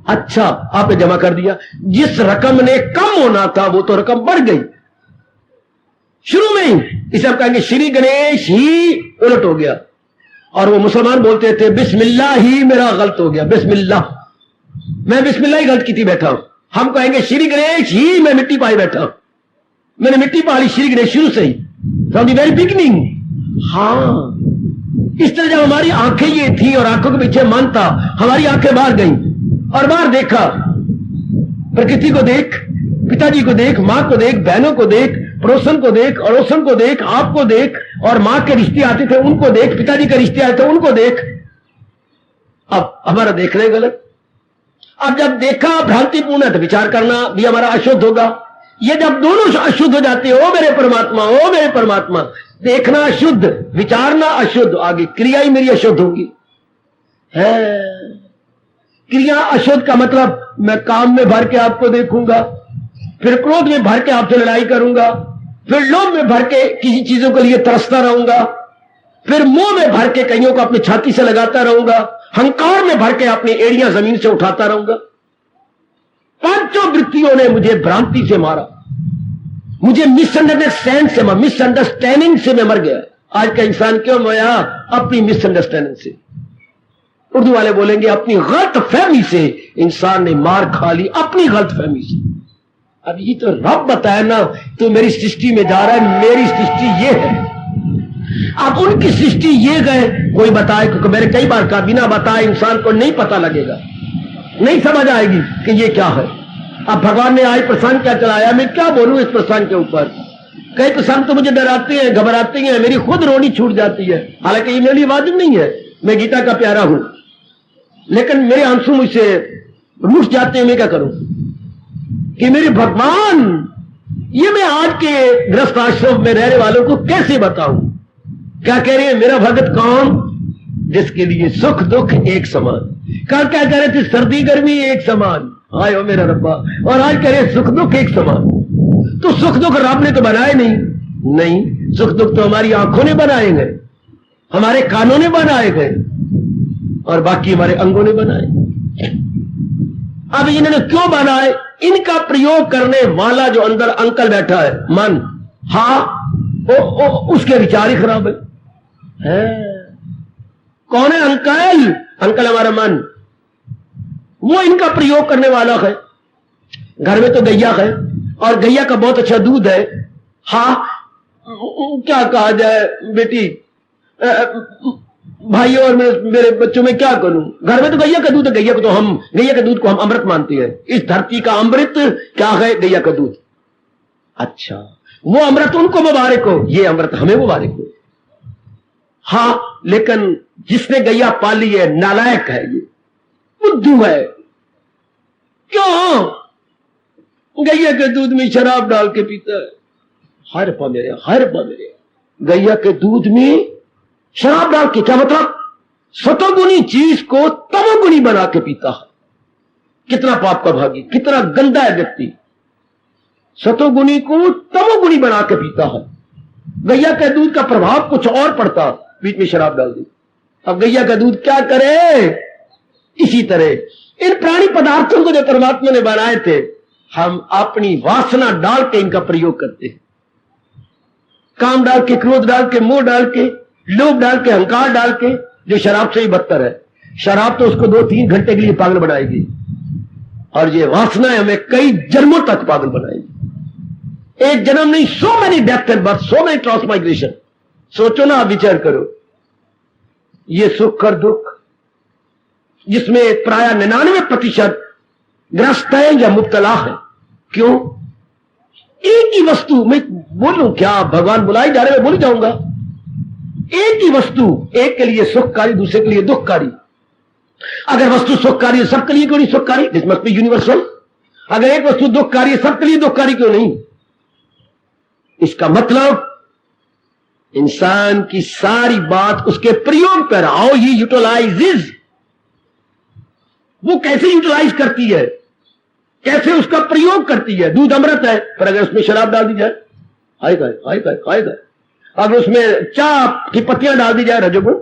अच्छा, आपने जमा कर दिया। जिस रकम ने कम होना था वो तो रकम बढ़ गई शुरू में ही। इसे हम कहेंगे श्री गणेश ही उलट हो गया। और वो मुसलमान बोलते थे बिस्मिल्लाह ही मेरा गलत हो गया, बिस्मिल्लाह, मैं बिस्मिल्लाह ही गलत की थी बैठा हूं। हम कहेंगे श्री गणेश ही मैं मिट्टी पाई बैठा हूं, मैंने मिट्टी पाली श्री गणेश शुरू से ही, फ्रॉम द वेरी बिगिनिंग। हाँ, इस तरह जब हमारी आंखें ये थी और आंखों के पीछे मन था, हमारी आंखें बाहर गई और बाहर देखा, प्रकृति को देख, पिताजी को देख, मां को देख, बहनों को देख, पड़ोसन को देख, अड़ोसन को देख, आपको देख, और मां के रिश्ते आते थे उनको देख, पिताजी के रिश्ते आते थे उनको देख। अब हमारा देखना ही गलत। अब जब देखा भ्रांतिपूर्ण है तो विचार करना भी हमारा अशुद्ध होगा। ये जब दोनों अशुद्ध हो जाते हैं, ओ मेरे परमात्मा, ओ मेरे परमात्मा, देखना अशुद्ध, विचारना अशुद्ध, आगे क्रिया ही मेरी अशुद्ध होगी। है क्रिया अशुद्ध का मतलब मैं काम में भर के आपको देखूंगा, फिर क्रोध में भर के आपसे लड़ाई करूंगा, फिर लोभ में भर के किसी चीजों के लिए तरसता रहूंगा, फिर मोह में भर के कईयों को अपनी छाती से लगाता रहूंगा, हंकार में भर के अपनी एड़ियां जमीन से उठाता रहूंगा। पांचों वृत्तियों ने मुझे भ्रांति से मारा, मुझे मिसअंडरस्टैंडिंग से मैं मर गया। आज का इंसान क्यों मरा? अपनी मिसअंडरस्टैंडिंग से। उर्दू वाले बोलेंगे अपनी गलत फहमी से इंसान ने मार खा ली, अपनी गलत फहमी से। अब ये तो रब बताया ना, तो मेरी सृष्टि में जा रहा है, मेरी सृष्टि ये है। अब उनकी सृष्टि ये गए, कोई बताए, क्योंकि मैंने कई बार कहा बिना बताए इंसान को नहीं पता लगेगा, नहीं समझ आएगी कि ये क्या है। अब भगवान ने आज प्रसंग क्या चलाया, मैं क्या बोलूं इस प्रसंग के ऊपर। कई प्रसंग तो मुझे डराते हैं, घबराते हैं, मेरी खुद रोनी छूट जाती है। हालांकि ये मेरे लिए वाजिब नहीं है, मैं गीता का प्यारा हूं, लेकिन मेरे आंसू मुझसे रुठ जाते हैं। मैं क्या करूं कि मेरे भगवान, ये मैं आज के गृहस्थ आश्रम में रहने वालों को कैसे बताऊं। क्या कह रहे हैं, मेरा भगत कौन, जिसके लिए सुख दुख एक समान। कल क्या कह रहे थे, सर्दी गर्मी एक समान, आए हो मेरा रब्बा, और आज कह रहे सुख दुख एक समान। तो सुख दुख रब ने तो बनाए नहीं, सुख दुख तो हमारी आंखों ने बनाए गए, हमारे कानों ने बनाए गए, और बाकी हमारे अंगों ने बनाए। अब इन्होंने क्यों बनाए, इनका प्रयोग करने वाला जो अंदर अंकल बैठा है, मन, उसके विचार ही खराब है। कौन है अंकल? अंकल हमारा मन, वो इनका प्रयोग करने वाला है। घर में तो गैया है और गैया का बहुत अच्छा दूध है। क्या कहा जाए बेटी, भाइयों और मेरे बच्चों में क्या करूं, घर में तो गैया का दूध है, गैया के दूध को हम अमृत मानते हैं। इस धरती का अमृत क्या है, गैया का दूध। अच्छा, वो अमृत उनको मुबारक हो, ये अमृत हमें मुबारक हो। लेकिन जिसने गैया पाली है नालायक है, ये बुद्धू है। क्यों? गैया के दूध में शराब डाल के पीता है। हर पा मेरे गैया के दूध में शराब डाल के, क्या मतलब, सतोगुनी चीज को तमोगुनी बना के पीता है। कितना पाप का भागी, कितना गंदा है व्यक्ति, सतोगुनी को तमोगुनी बना के पीता है। गैया के दूध का प्रभाव कुछ और पड़ता, बीच में शराब डाल दी। अब गैया का दूध क्या करे? इसी तरह इन प्राणी पदार्थों को जो परमात्मा ने बनाए थे, हम अपनी वासना डाल के इनका प्रयोग करते हैं। काम डाल के, क्रोध डाल के, मोह डाल के, लोभ डाल के, अहंकार डाल के, जो शराब से ही बदतर है। शराब तो उसको 2-3 घंटे के लिए पागल बनाएगी, और ये वासनाएं हमें कई जन्मों तक पागल बनाएगी। एक जन्म नहीं, so many death and birth, so many transmigration. सोचो ना, आप विचार करो, ये सुख और दुख जिसमें प्राय 99% ग्रस्त है या मुब्तला है। क्यों? एक ही वस्तु, मैं बोलूं क्या, भगवान बुलाई जा रहे, मैं बोल जाऊंगा। एक ही वस्तु, एक के लिए सुखकारी, दूसरे के लिए दुखकारी। अगर वस्तु सुखकारी है, सबके लिए क्यों नहीं सुखकारी? This must be universal. अगर एक वस्तु दुखकारी है, सबके लिए दुखकारी क्यों नहीं? इसका मतलब इंसान की सारी बात उसके प्रयोग पर, हाउ ही यूटिलाइजेज, वो कैसे यूटिलाइज करती है, कैसे उसका प्रयोग करती है। दूध अमृत है, पर अगर उसमें शराब डाल दी जाए, हाय। अगर उसमें चाय की पत्तियां डाल दी जाए, रजोगुण।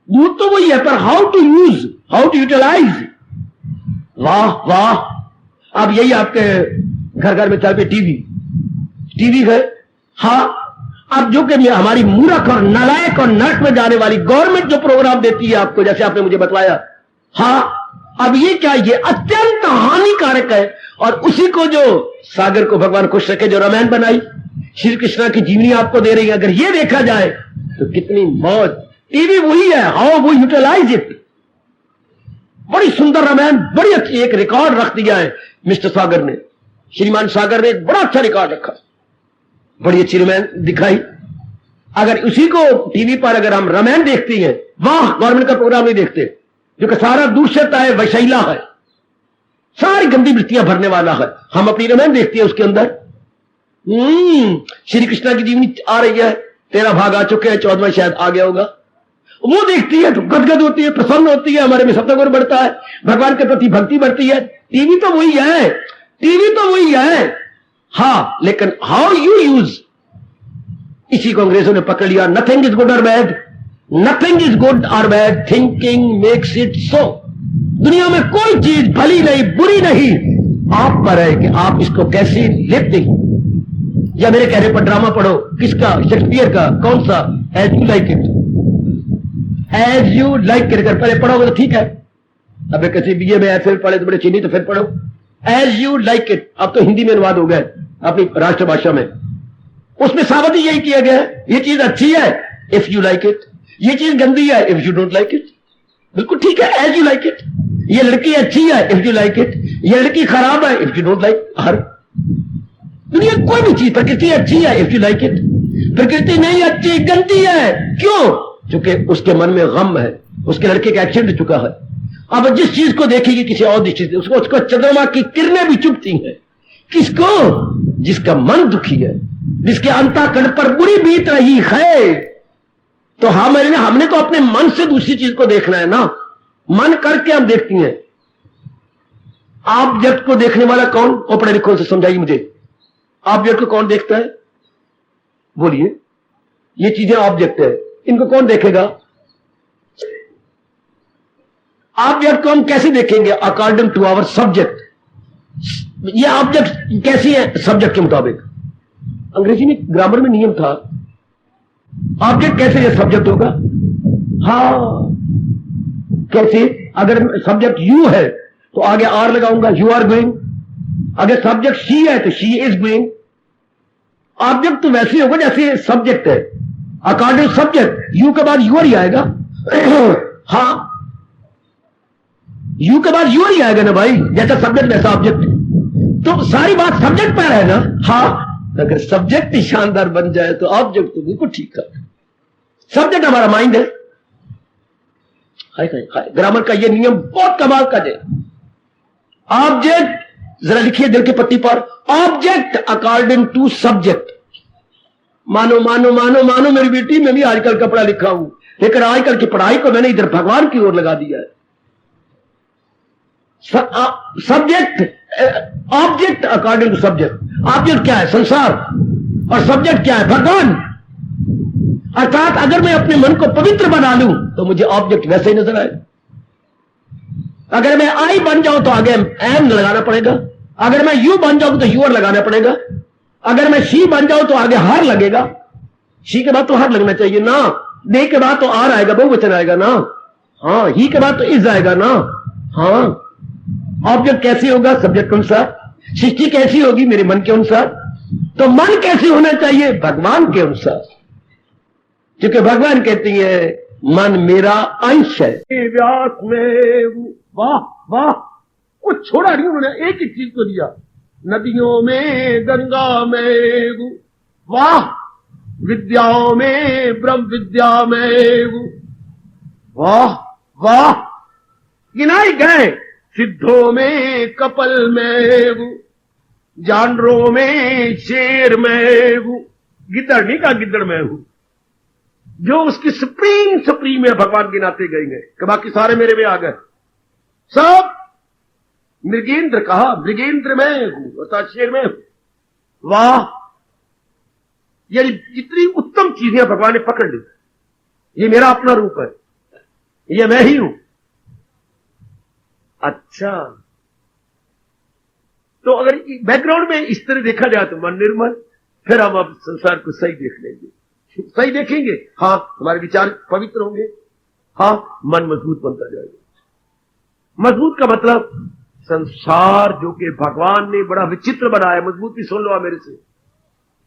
दूध तो वही है, पर how to use, how to utilize. वाह। अब यही आपके घर घर में चल पे टीवी है। हाँ, अब जो कि हमारी मूर्ख और नालायक और नरक में जाने वाली गवर्नमेंट जो प्रोग्राम देती है आपको, जैसे आपने मुझे बतलाया, हाँ, अब ये क्या, ये अत्यंत हानिकारक है। और उसी को जो सागर को भगवान खुश रखे, जो रामायण बनाई, श्री कृष्ण की जीवनी आपको दे रही है, अगर ये देखा जाए तो कितनी मौज। टीवी वही है, हाउ वो यूटिलाइज इट। बड़ी सुंदर रामायण, बड़ी अच्छी एक रिकॉर्ड रख दिया है मिस्टर सागर ने, श्रीमान सागर ने एक बड़ा अच्छा रिकॉर्ड रखा, बड़ी अच्छी रामायण दिखाई। अगर उसी को टीवी पर अगर हम रामायण देखते हैं, वाह, गवर्नमेंट का प्रोग्राम नहीं देखते, जो कि सारा दूषित है, वैशैला है, सारी गंदी वृत्तियां भरने वाला है। हम अपनी रामायण देखते हैं, उसके अंदर श्री कृष्ण की जीवनी आ रही है, 13 भाग आ चुके हैं, 14वां शायद आ गया होगा। वो देखती है तो गदगद होती है, प्रसन्न होती है, हमारे में सत्संग बढ़ता है, भगवान के प्रति भक्ति बढ़ती है। टीवी तो वही है, हाँ, लेकिन हाउ यू यूज, इसी को अंग्रेजों ने पकड़ लिया। नथिंग इज गुड और बैड, नथिंग इज गुड और bad, thinking makes it so. दुनिया में कोई चीज भली नहीं, बुरी नहीं, आप पर है कि आप इसको कैसे लेते हैं। या मेरे कहने पर ड्रामा पढ़ो, किसका, शेक्सपियर का, कौन सा, as you like it, as you like it. अगर पहले पढ़ोगे तो ठीक है, अब किसी बीए में फिर पढ़े तो बड़े चीनी, तो फिर पढ़ो एज यू लाइक इट। अब तो हिंदी में अनुवाद हो गया अपनी राष्ट्रभाषा में, उसमें साबित ही यही किया गया है, ये चीज अच्छी है इफ यू लाइक इट, ये चीज गंदी है if you don't like it. बिल्कुल ठीक है, एज यू लाइक इट। ये लड़की अच्छी है इफ यू लाइक इट, ये लड़की खराब है इफ यू डोंट लाइक हर। दुनिया कोई भी चीज, प्रकृति अच्छी है इफ यू लाइक इट, प्रकृति नहीं अच्छी, गंदी है। क्यों? क्योंकि उसके मन में गम है, उसके लड़के का एक्सीडेंट हो चुका है। अब जिस चीज को देखेगी किसी और दृष्टि से, उसको चंद्रमा की किरणें भी चुभती हैं। किसको? जिसका मन दुखी है, जिसके अंतःकरण पर बुरी बीत रही है। तो हमने तो अपने मन से दूसरी चीज को देखना है ना, मन करके हम देखती हैं। ऑब्जेक्ट को देखने वाला कौन? वो पढ़े लिखो से समझाइए मुझे, ऑब्जेक्ट को कौन देखता है? बोलिए, ये चीजें ऑब्जेक्ट है, इनको कौन देखेगा? ऑब्जेक्ट को हम कैसे देखेंगे? According to our subject. ये ऑब्जेक्ट कैसी है? सब्जेक्ट के मुताबिक। अंग्रेजी में ग्रामर में नियम था, ऑब्जेक्ट कैसे ये सब्जेक्ट होगा। हाँ, कैसे? अगर सब्जेक्ट यू है तो आगे आर लगाऊंगा, यू आर गोइंग। अगर सब्जेक्ट शी है तो शी इज गोइंग। ऑब्जेक्ट तो वैसे होगा जैसे सब्जेक्ट है, अकॉर्डिंग सब्जेक्ट। यू के बाद यूर ही आएगा। हाँ, यू के बाद यूर ही आएगा ना भाई, जैसा सब्जेक्ट वैसा ऑब्जेक्ट। तो सारी बात सब्जेक्ट पर है ना। हाँ, अगर सब्जेक्ट ही शानदार बन जाए तो ऑब्जेक्ट तो बिल्कुल ठीक है। सब्जेक्ट हमारा माइंड है। हाय ग्रामर का ये नियम बहुत कमाल का है। ऑब्जेक्ट, जरा लिखिए दिल की पट्टी पर, ऑब्जेक्ट अकॉर्डिंग टू सब्जेक्ट। मानो मानो मानो मानो मेरी बेटी, मैं भी आजकल का पढ़ा लिखा हूं, लेकिन आजकल की पढ़ाई को मैंने इधर भगवान की ओर लगा दिया है। Subject, object according to subject. Object क्या है? संसार। और सब्जेक्ट क्या है? भगवान। अर्थात अगर मैं अपने मन को पवित्र बना लूं तो मुझे ऑब्जेक्ट वैसे ही नजर आए। अगर मैं आई बन जाऊं तो आगे एम लगाना पड़ेगा। अगर मैं यू बन जाऊं तो यूर लगाना पड़ेगा। अगर मैं शी बन जाऊं तो आगे हार लगेगा, शी के बाद तो हार लगना चाहिए ना, दे के बाद तो आर आएगा, बहुवचन आएगा ना, हाँ, ही के बाद तो इज आएगा ना, हाँ। ऑब्जेक्ट कैसे होगा? सब्जेक्ट के अनुसार। सृष्टि कैसी होगी? मेरे मन के अनुसार। तो मन कैसे होना चाहिए? भगवान के अनुसार, क्योंकि भगवान कहती है मन मेरा अंश है। व्यास में वाह वाह, कुछ छोड़ा नहीं उन्होंने, एक ही चीज को दिया। नदियों में गंगा में वाह, विद्याओं में ब्रह्म विद्या में वाह वाह, गिनाए गए। सिद्धों में कपल में, जानवरों में शेर में, गिद्दड़ नहीं का गिद्दड़ में हूं, जो उसकी सुप्रीम है भगवान गिनाते गएंगे कि बाकी सारे मेरे में आ गए। सब मृगेंद्र कहा, मृगेंद्र में हूं अर्थात शेर में हूं। वाह, यानी जितनी उत्तम चीजें भगवान ने पकड़ ली, ये मेरा अपना रूप है, ये मैं ही हूं। अच्छा, तो अगर बैकग्राउंड में इस तरह देखा जाए तो मन निर्मल, फिर हम अब संसार को सही देख लेंगे, सही देखेंगे। हाँ, हमारे विचार पवित्र होंगे, हाँ, मन मजबूत बनता जाएगा। मजबूत का मतलब संसार जो कि भगवान ने बड़ा विचित्र बनाया, मजबूत भी सुन लो आप मेरे से।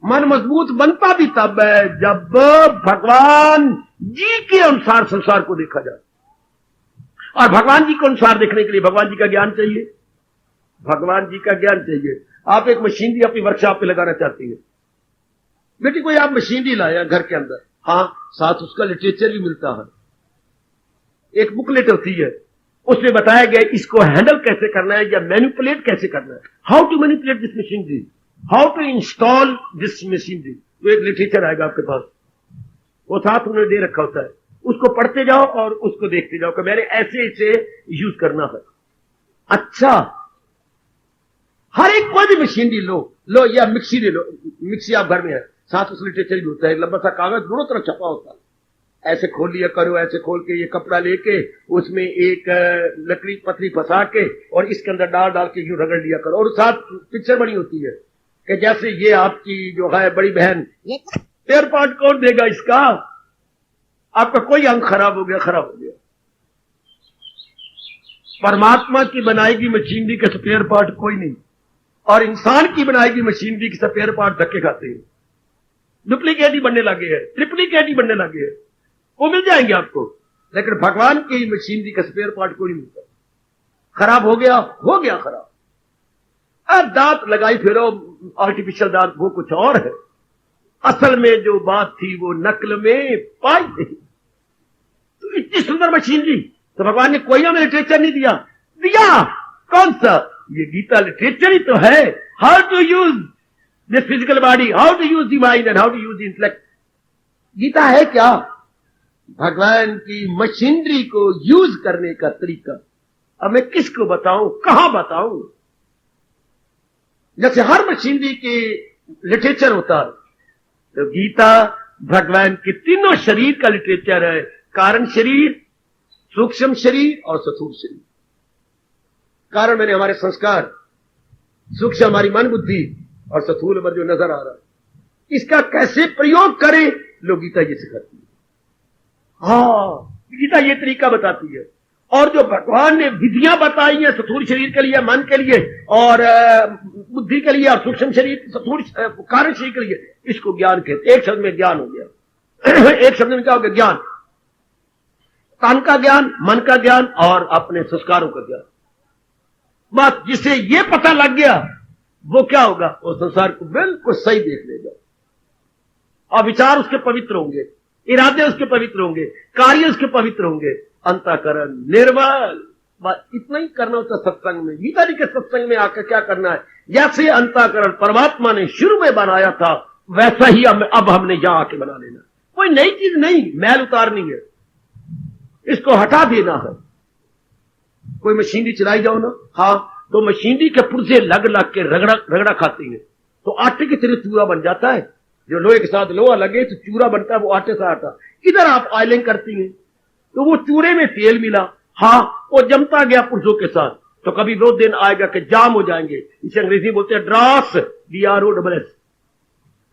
मन मजबूत बनता भी तब है जब भगवान जी के अनुसार संसार को देखा जाए, और भगवान जी को अनुसार देखने के लिए भगवान जी का ज्ञान चाहिए, भगवान जी का ज्ञान चाहिए। आप एक मशीनरी अपनी वर्कशॉप पे लगाना चाहती है, बेटी कोई आप मशीनरी लाया घर के अंदर, हाँ, साथ उसका लिटरेचर भी मिलता है, एक बुकलेट होती है, उसमें बताया गया इसको हैंडल कैसे करना है या मैनिपुलेट कैसे करना है, how to manipulate this machinery, how to install this machinery. तो एक लिटरेचर आएगा आपके पास, वो साथ उन्होंने दे रखा होता है, उसको पढ़ते जाओ और उसको देखते जाओ कि मैंने ऐसे ऐसे यूज करना है। अच्छा, हर एक कोई भी मशीनरी लो या मिक्सी ले लो, मिक्सी आप घर में है, साथ उस लिटरेचर भी होता है, लंबा सा कागज दोनों तरफ छपा होता है, ऐसे खोल लिया करो, ऐसे खोल के ये कपड़ा लेके उसमें एक लकड़ी पतली फंसा के और इसके अंदर डाल के यूं रगड़ लिया करो, और साथ पिक्चर बनी होती है कि जैसे ये आपकी जो है बड़ी बहन, स्पेयर पार्ट कौन देगा इसका, आपका कोई अंग खराब हो गया। परमात्मा की बनाएगी मशीनरी का स्पेयर पार्ट कोई नहीं, और इंसान की बनाएगी मशीनरी की स्पेयर पार्ट धक्के खाते हैं, डुप्लीकेट ही बनने लगे हैं, ट्रिप्लीकेट ही बनने लगे हैं, वो मिल जाएंगे आपको, लेकिन भगवान की मशीनरी का स्पेयर पार्ट कोई नहीं मिलता। खराब हो गया खराब। अब दांत लगाई फिरो, आर्टिफिशियल दांत, वो कुछ और है, असल में जो बात थी वो नकल में पाई नहीं। तो इतनी सुंदर मशीनरी तो भगवान ने कोई हमें लिटरेचर नहीं दिया। कौन सा? ये गीता लिटरेचर ही तो है, how to use this physical body, how to use the mind and how to use the intellect. Gita है क्या? भगवान की मशीनरी को यूज करने का तरीका। अब मैं किसको बताऊं, कहां बताऊं? जैसे हर मशीनरी के लिटरेचर होता है, तो गीता भगवान के तीनों शरीर का लिटरेचर है, कारण शरीर, सूक्ष्म शरीर और स्थूल शरीर। कारण मैंने हमारे संस्कार, सूक्ष्म हमारी मन बुद्धि और स्थूल पर जो नजर आ रहा है, इसका कैसे प्रयोग करें, लोग गीता ये सिखाती है। हाँ, गीता ये तरीका बताती है, और जो भगवान ने विधियां बताई हैं स्थूल शरीर के लिए, मन के लिए और बुद्धि के लिए और सूक्ष्म शरीर, स्थूल कारण शरीर के लिए, इसको ज्ञान कहते। एक शब्द में ज्ञान हो गया। एक शब्द में क्या हो गया? ज्ञान। तन का ज्ञान, मन का ज्ञान और अपने संस्कारों का ज्ञान। बस जिसे ये पता लग गया वो क्या होगा, वो संसार को बिल्कुल सही देख लेगा, और विचार उसके पवित्र होंगे, इरादे उसके पवित्र होंगे, कार्य उसके पवित्र होंगे, अंतःकरण निर्मल। बस इतना ही करना होता सत्संग में। गीता जी के सत्संग में आकर क्या करना है, जैसे अंतःकरण परमात्मा ने शुरू में बनाया था वैसा ही अब हमने यहां आके बना लेना। कोई नई चीज नहीं, मैल उतारनी है, इसको हटा देना है। कोई मशीनरी चलाई जाओ ना, हाँ, तो मशीनरी के पुर्जे लग के रगड़ा खाती है, तो आटे की तरह चूरा बन जाता है। जो लोहे के साथ लोहा लगे तो चूरा बनता है, वो आटे से आटा। इधर आप ऑयलिंग करती हैं तो वो चूरे में तेल मिला, हाँ, वो जमता गया पुर्जों के साथ, तो कभी वो दिन आएगा कि जाम हो जाएंगे। इसे अंग्रेजी बोलते हैं ड्रास, DROSS,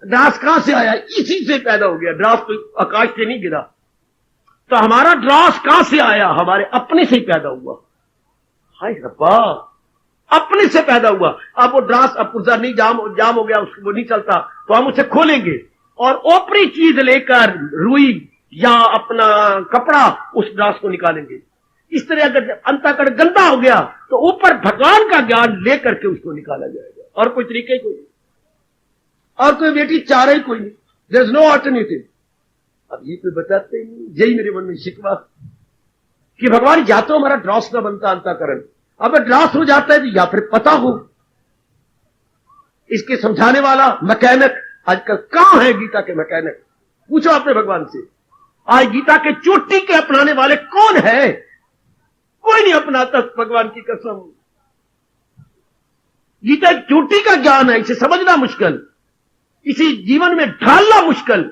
ड्रास कहां से आया? इसी से पैदा हो गया। ड्रास तो आकाश से नहीं गिरा। तो हमारा ड्रास कहां से आया? हमारे अपने से ही पैदा हुआ। हाय रब्बा, अपने से पैदा हुआ। अब वो ड्रास अब पुर्जा नहीं जाम हो गया, उसको वो नहीं चलता, तो हम उसे खोलेंगे और ऊपरी चीज लेकर रुई या अपना कपड़ा उस ड्रास को निकालेंगे। इस तरह अगर अंतःकरण गंदा हो गया तो ऊपर भगवान का ज्ञान लेकर के उसको निकाला जाएगा। और कोई तरीके कोई नहीं, और कोई बेटी चारा ही कोई नहीं। There is no alternative. अब ये कोई बताते ही नहीं। यही मेरे मन में शिकवा कि भगवान या तो हमारा ड्रास ना बनता अंतःकरण, अब ड्रास हो जाता है तो या फिर पता हो। इसके समझाने वाला मैकेनिक आजकल कहां है? गीता के मैकेनिक पूछो अपने भगवान से। आज गीता के चोटी के अपनाने वाले कौन है? कोई नहीं अपनाता भगवान की कसम। गीता एक चोटी का ज्ञान है, इसे समझना मुश्किल, इसी जीवन में ढालना मुश्किल,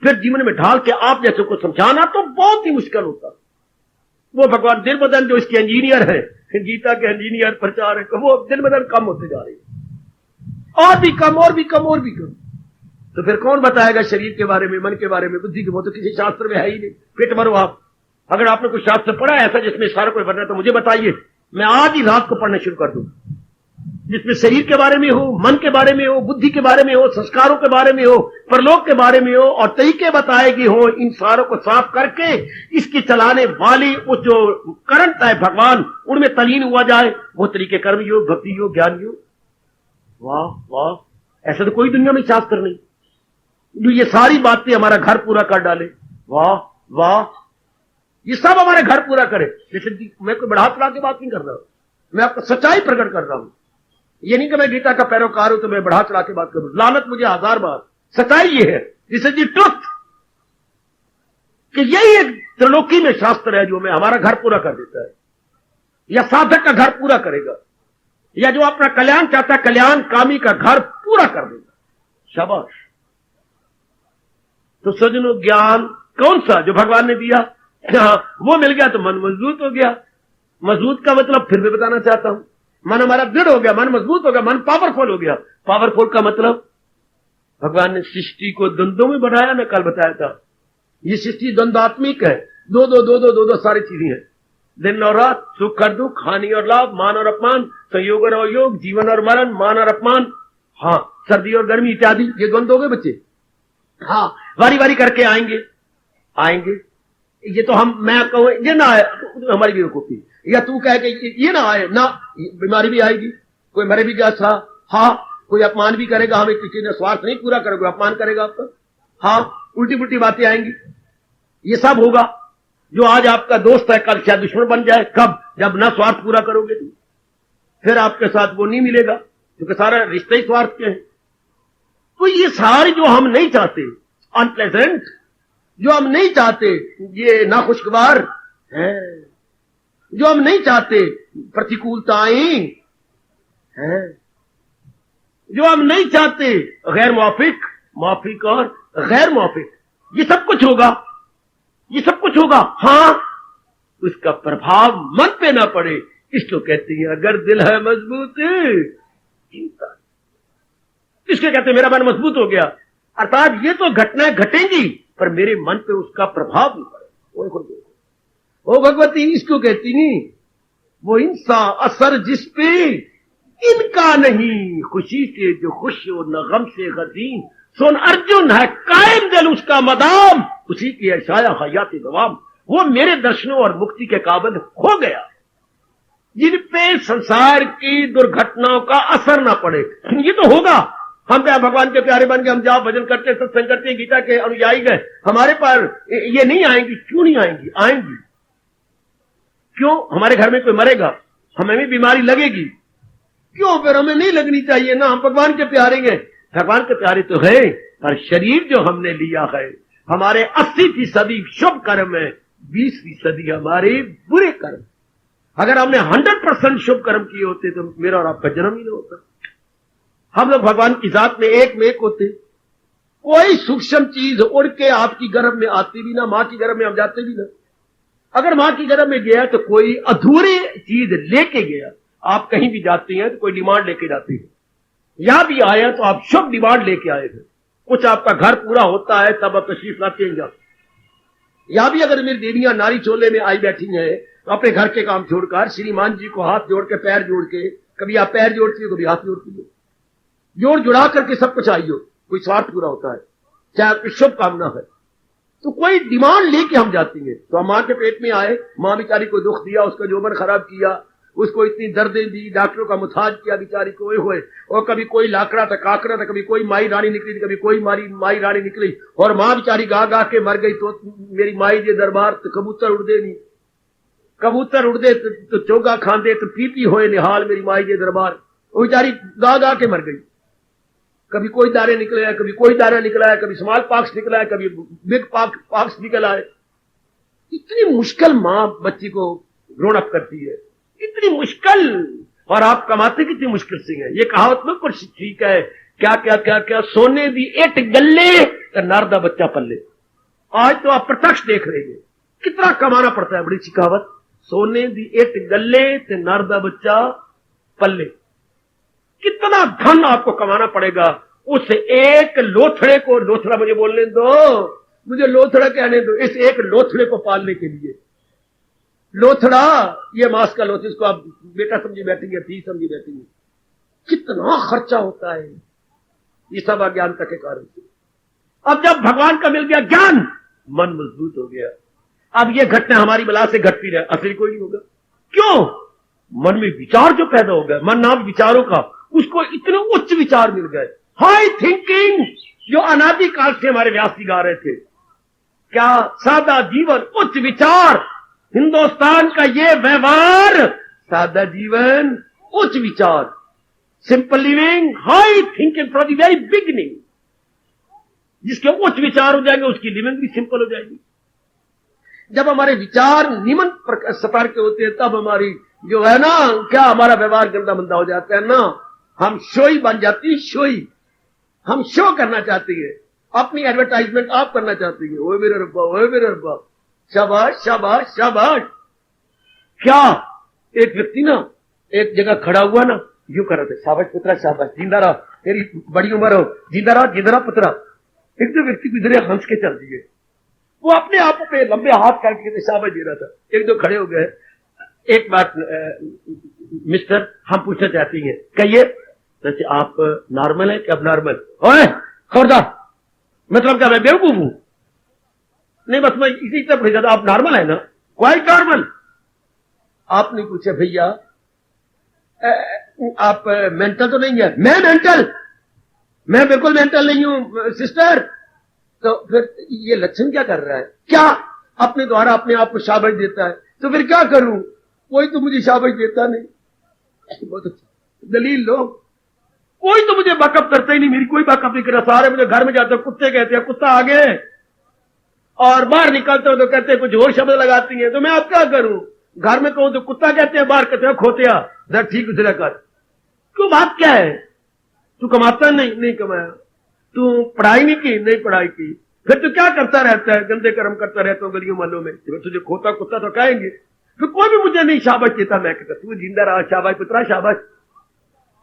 फिर जीवन में ढाल के आप जैसे को समझाना तो बहुत ही मुश्किल होता। वो भगवान दिन ब दिन जो इसके इंजीनियर है, गीता के इंजीनियर प्रचारक, वो दिन ब दिन कम होते जा रहे हैं, और भी कम और भी कम और भी कम। तो फिर कौन बताएगा शरीर के बारे में, मन के बारे में, बुद्धि के? वो तो किसी शास्त्र में है ही नहीं। फिट मरो आप। अगर आपने कोई शास्त्र पढ़ा है ऐसा जिसमें सारा कोई बनना, तो मुझे बताइए, मैं आज ही रात को पढ़ना शुरू कर दूं, जिसमें शरीर के बारे में हो, मन के बारे में हो, बुद्धि के बारे में हो, संस्कारों के बारे में हो, परलोक के बारे में हो, और तरीके बताएगी हो। इन सारों को साफ करके इसकी चलाने वाली वो जो करंट है भगवान, उनमें तलीन हुआ जाए। वो तरीके कर्म योग, भक्ति योग, ज्ञान योग। वाह वाह, ऐसा तो कोई दुनिया में शास्त्र नहीं जो ये सारी बातें हमारा घर पूरा कर डाले। वाह वाह, ये सब हमारे घर पूरा करे। जैसे मैं कोई बढ़ा चढ़ा के बात नहीं कर रहा हूं, मैं आपको सच्चाई प्रकट कर रहा हूं। ये नहीं कि मैं गीता का पैरोकार हूं तो मैं बढ़ा चढ़ा के बात करूं। लानत मुझे 1000 बार। सच्चाई ये है, दिस इज द ट्रुथ, कि यही एक त्रिलोकी में शास्त्र है जो मैं हमारा घर पूरा कर देता है, या साधक का घर पूरा करेगा, या जो अपना कल्याण चाहता है कल्याण कामी का घर पूरा कर देगा। शाबाश। तो सजनो, ज्ञान कौन सा? जो भगवान ने दिया, वो मिल गया तो मन मजबूत हो गया। मजबूत का मतलब फिर भी बताना चाहता हूं, मन हमारा दृढ़ हो गया, मन मजबूत हो गया, मन पावरफुल हो गया। पावरफुल का मतलब भगवान ने सृष्टि को द्वंद्वों में बढ़ाया। मैं कल बताया था, ये सृष्टि द्वंद्वात्मिक है। दो सारी चीजें हैं, दिन और रात, सुख और दुख, हानि और लाभ, मान और अपमान, संयोग और अयोग, जीवन और मरण, मान और अपमान, हाँ, सर्दी और गर्मी इत्यादि। ये द्वंद्व हो गए बच्चे। हाँ, वारी वारी करके आएंगे। ये तो मैं कहूं ये ना आए तो हमारी बेवकूफी, या तू कह के ये ना आए ना, बीमारी भी आएगी, कोई मरे भी जैसा। हाँ, कोई अपमान भी करेगा, हमें किसी ने स्वार्थ नहीं पूरा करेगा, अपमान करेगा आपका। हाँ, उल्टी पुल्टी बातें आएंगी। ये सब होगा। जो आज आपका दोस्त है कल शायद दुश्मन बन जाए। कब? जब ना स्वार्थ पूरा करोगे तुम, फिर आपके साथ वो नहीं मिलेगा, क्योंकि सारा रिश्ते ही स्वार्थ के हैं। तो ये सारे जो हम नहीं चाहते, अनप्लेजेंट, जो हम नहीं चाहते, ये नाखुशगवार है, जो हम नहीं चाहते, प्रतिकूलताएं हैं, जो हम नहीं चाहते, गैर मौफिक और गैर मौफिक, ये सब कुछ होगा। ये सब कुछ होगा। हाँ, उसका प्रभाव मन पे ना पड़े, इसको कहते हैं अगर दिल है मजबूत चिंता। इसके कहते हैं मेरा मन मजबूत हो गया, अर्थात ये तो घटनाएं घटेंगी पर मेरे मन पे उसका प्रभाव नहीं पड़ेगा। ओ भगवती, इसको कहती नहीं, वो इंसा असर जिस पे इनका नहीं, खुशी से जो खुश हो न गम से गजीन, सोन अर्जुन है कायम दिल उसका मदाम, उसी की अशाया हयाती दवाम। वो मेरे दर्शनों और मुक्ति के काबिल हो गया, जिन पे संसार की दुर्घटनाओं का असर ना पड़े। ये तो होगा, हम क्या भगवान के प्यारे बन के हम जाओ भजन करते, सत्संग करते, गीता के अनुयायी गए, हमारे पर ये नहीं आएंगी। क्यों नहीं आएंगी? आएंगी। क्यों? हमारे घर में कोई मरेगा, हमें भी बीमारी लगेगी। क्यों? फिर हमें नहीं लगनी चाहिए ना, हम भगवान के प्यारे हैं। भगवान के प्यारे तो है, पर शरीर जो हमने लिया है, हमारे 80% शुभ कर्म है, 20% हमारे बुरे कर्म। अगर हमने 100% शुभ कर्म किए होते तो मेरा और आपका जन्म ही नहीं होता। हम लोग भगवान की जात में एक होते। कोई सूक्ष्म चीज उड़ के आपकी गर्भ में आती भी ना, मां की गर्भ में हम जाते भी ना। अगर मां की गर्भ में गया तो कोई अधूरी चीज लेके गया। आप कहीं भी जाते हैं तो कोई डिमांड लेके जाते हैं, यहां भी आया तो आप शुभ डिमांड लेके आए थे। कुछ आपका घर पूरा होता है तब आप तशरीफ लाते हैं। या भी अगर मेरी देवियां नारी चोले में आई बैठी हैं तो अपने घर के काम छोड़कर श्रीमान जी को हाथ जोड़ के पैर जोड़ के, कभी आप पैर जोड़ती हो कभी हाथ जोड़ती हो, जोड़ जुड़ा करके सब कुछ आई हो, कोई स्वार्थ पूरा होता है, चाहे आपकी शुभ कामना है, तो कोई डिमांड लेके हम जाती हैं। तो हम मां के पेट में आए, मां बेचारी को दुख दिया, उसका जोबन खराब किया, उसको इतनी दर्दें दी, डॉक्टरों का मुताज किया बेचारी को, हुए और कभी कोई लाकड़ा था काकड़ा था, कभी कोई माई रानी निकली थी, कभी कोई माई रानी निकली, और मां बेचारी गा गा के मर गई। तो मेरी माई जे दरबार तो कबूतर उड़दे नहीं, कबूतर उड़दे तो चोगा खांदे तो पीपी होए निहाल, मेरी माई जे दरबार, वो बेचारी गा गा के मर गई। कभी कोई दारे निकले आए, कभी कोई दारा निकला है, कभी स्मॉल पॉक्स निकला है, कभी बिग पॉक्स निकल आए। इतनी मुश्किल मां बच्ची को ग्रोन अप करती है, इतनी मुश्किल, और आप कमाते कितनी मुश्किल से हैं। ये कहावत में कुछ ठीक है, क्या क्या क्या क्या, सोने दी एट गल्ले तो नारदा बच्चा पल्ले। आज तो आप प्रत्यक्ष देख रहे हैं कितना कमाना पड़ता है, बड़ी सी कहावत, सोने दी एट गल्ले तो नारदा बच्चा पल्ले। कितना धन आपको कमाना पड़ेगा उस एक लोथड़े को, लोथड़ा मुझे बोलने दो, मुझे लोथड़ा कहने दो, इस एक लोथड़े को पालने के लिए। लोथड़ा ये मांस का लोथ, इसको आप बेटा समझी बैठेंगे, फी समझी बैठेंगे, कितना खर्चा होता है, ये सब अज्ञानता के कारण से। अब जब भगवान का मिल गया ज्ञान, मन मजबूत हो गया। अब ये घटना हमारी बला से घटती रहे, असली कोई नहीं होगा। क्यों? मन में विचार जो पैदा हो गया, मन नाम विचारों का, उसको इतने उच्च विचार मिल गए, हाई थिंकिंग, जो अनादि काल से हमारे व्यास जी गा रहे थे। क्या सादा जीवन उच्च विचार, हिंदुस्तान का ये व्यवहार, सादा जीवन उच्च विचार, simple living, high thinking from the very beginning. जिसके उच्च विचार हो जाएंगे उसकी लिविंग भी सिंपल हो जाएगी। जब हमारे विचार निम्न स्तर के होते हैं तब हमारी जो है ना, क्या हमारा व्यवहार गंदा मंदा हो जाता है ना, हम शोई बन जाती है, शोई। हम शो करना चाहते हैं, अपनी एडवर्टाइजमेंट आप करना चाहते हैं, ओए मेरे रब्बा, ओए मेरे रब्बा, शाबाश शाबाश शाबाश। क्या एक व्यक्ति ना एक जगह खड़ा हुआ ना, यूं कर रहे थे, शाबाश पुत्रा शाबाश, जिंदा रहा, तेरी बड़ी उम्र हो, जिंदा रहा पुत्रा। एक दो व्यक्ति को इधर हंस के चल दिए, वो अपने आप पे लंबे हाथ करके शाबाश दे रहा था। एक दो खड़े हो गए, एक बात मिस्टर हम पूछना चाहती हैं, कहिए वैसे आप नॉर्मल है कि अब नॉर्मल? ओए खबरदार, मतलब क्या मैं बेवकूफ हूं? नहीं, बस मैं इसी तरफ पूछ जाता, आप नॉर्मल है ना? Quite normal. आपने पूछा भैया आप मेंटल तो नहीं है? मैं मेंटल, मैं बिल्कुल मेंटल नहीं हूं सिस्टर। तो फिर ये लक्षण क्या कर रहा है? क्या अपने द्वारा अपने आप को शाबाश देता है, तो फिर क्या करूं? कोई तो मुझे शाबाश देता नहीं। बहुत अच्छा दलील लो, कोई तो मुझे बैकअप करता ही नहीं, मेरी कोई बैकअप नहीं कर रहा। सारे मुझे घर में जाते हैं, कुत्ते कहते हैं कुत्ता आगे, और बाहर निकलते हो तो कहते हैं कुछ और शब्द लगाती हैं, तो मैं अब क्या करूं? घर में कहूं तो कुत्ता कहते हैं, बाहर कहते हैं खोतिया, दर ठीक उसे कर। क्यों, बात क्या है? तू कमाता नहीं कमाया, तू पढ़ाई नहीं की, नहीं पढ़ाई की, फिर तू क्या करता रहता है? गंदे कर्म करता रहता हूं गलियों मालों में, तुझे खोता कुत्ता तो कहेंगे। फिर कोई भी मुझे नहीं शाबाश देता, मैं कहता तू जिंदा रहा, शाबाश पुत्रा शाबाश।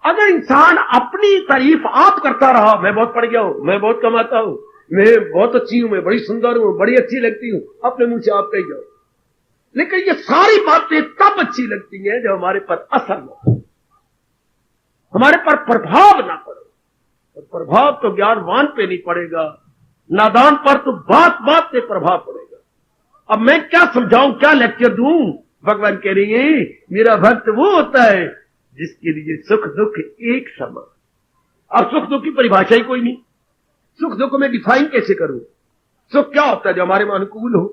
अगर इंसान अपनी तारीफ आप करता रहा, मैं बहुत पढ़ गया हूं, मैं बहुत कमाता हूं, मैं बहुत अच्छी हूं, मैं बड़ी सुंदर हूं, बड़ी अच्छी लगती हूं, अपने मुंह से आप कही जाओ, लेकिन ये सारी बातें तब अच्छी लगती हैं जब हमारे पर असर न हो, हमारे पर प्रभाव ना पड़े। और प्रभाव तो ज्ञानवान पे नहीं पड़ेगा, नादान पर तो बात बात पे प्रभाव पड़ेगा। अब मैं क्या समझाऊं, क्या लेक्चर दूं? भगवान कह रही है मेरा भक्त वो होता है जिसके लिए सुख दुख एक समान। अब सुख दुख की परिभाषा ही कोई नहीं, सुख दुख को मैं डिफाइन कैसे करूं? सुख क्या होता है? जो हमारे में अनुकूल हो।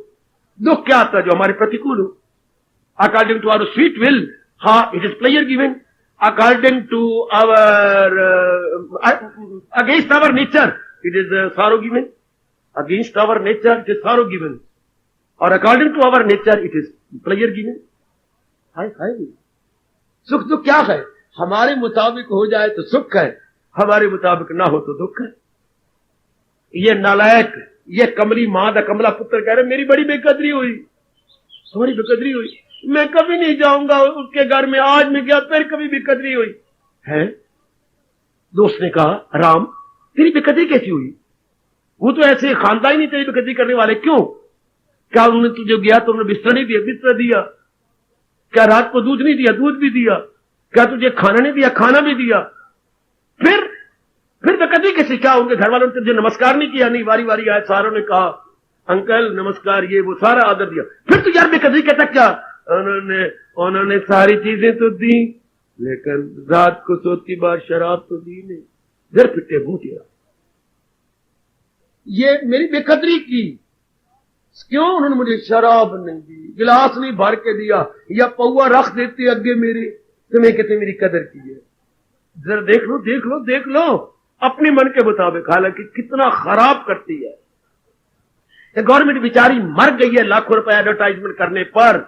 दुख क्या होता है? जो हमारे प्रतिकूल हो। According to our sweet will, हाँ it is pleasure giving. According to our against our nature it is sorrow giving. Against our nature it is sorrow giving, और according to our nature it is pleasure giving. हाय हाय, सुख दुख क्या है? हमारे मुताबिक हो जाए तो सुख है, हमारे मुताबिक ना हो तो दुख है। ये नालायक, ये कमली मां दा कमला पुत्र कह रहे मेरी बड़ी बेकदरी हुई, तुम्हारी बेकदरी हुई, मैं कभी नहीं जाऊंगा उसके घर में, आज मैं गया फिर कभी बेकदरी हुई है। दोस्त ने कहा राम तेरी बेकदरी कैसी हुई? वो तो ऐसे खानदान ही नहीं तेरी बेकदरी करने वाले। क्यों? क्या उन्होंने तुझे गया तो उन्होंने बिस्तर नहीं दिया, बिस्तर दिया? क्या रात को दूध नहीं दिया, दूध भी दिया? क्या तुझे खाना नहीं दिया, खाना भी दिया? फिर बेकदरी कैसे? क्या उनके घर वालों ने तुझे नमस्कार नहीं किया? नहीं, वारी वारी आए, सारों ने कहा अंकल नमस्कार, ये वो सारा आदर दिया। फिर तू यार बेकदरी कहता क्या? उन्होंने सारी चीजें तो दी, लेकिन रात को सोती बार शराब तो दी नहीं। जर पिटे भूतिया, ये मेरी बेकदरी की। क्यों? उन्होंने मुझे शराब नहीं दी, गिलास नहीं भर के दिया, या पौआ रख देते अगे मेरे, तुम्हें कहते मेरी कदर की है। जरा देख लो देख लो देख लो अपने मन के मुताबिक, हालांकि कितना खराब करती है। गवर्नमेंट बेचारी मर गई है लाखों रुपए एडवर्टाइजमेंट करने पर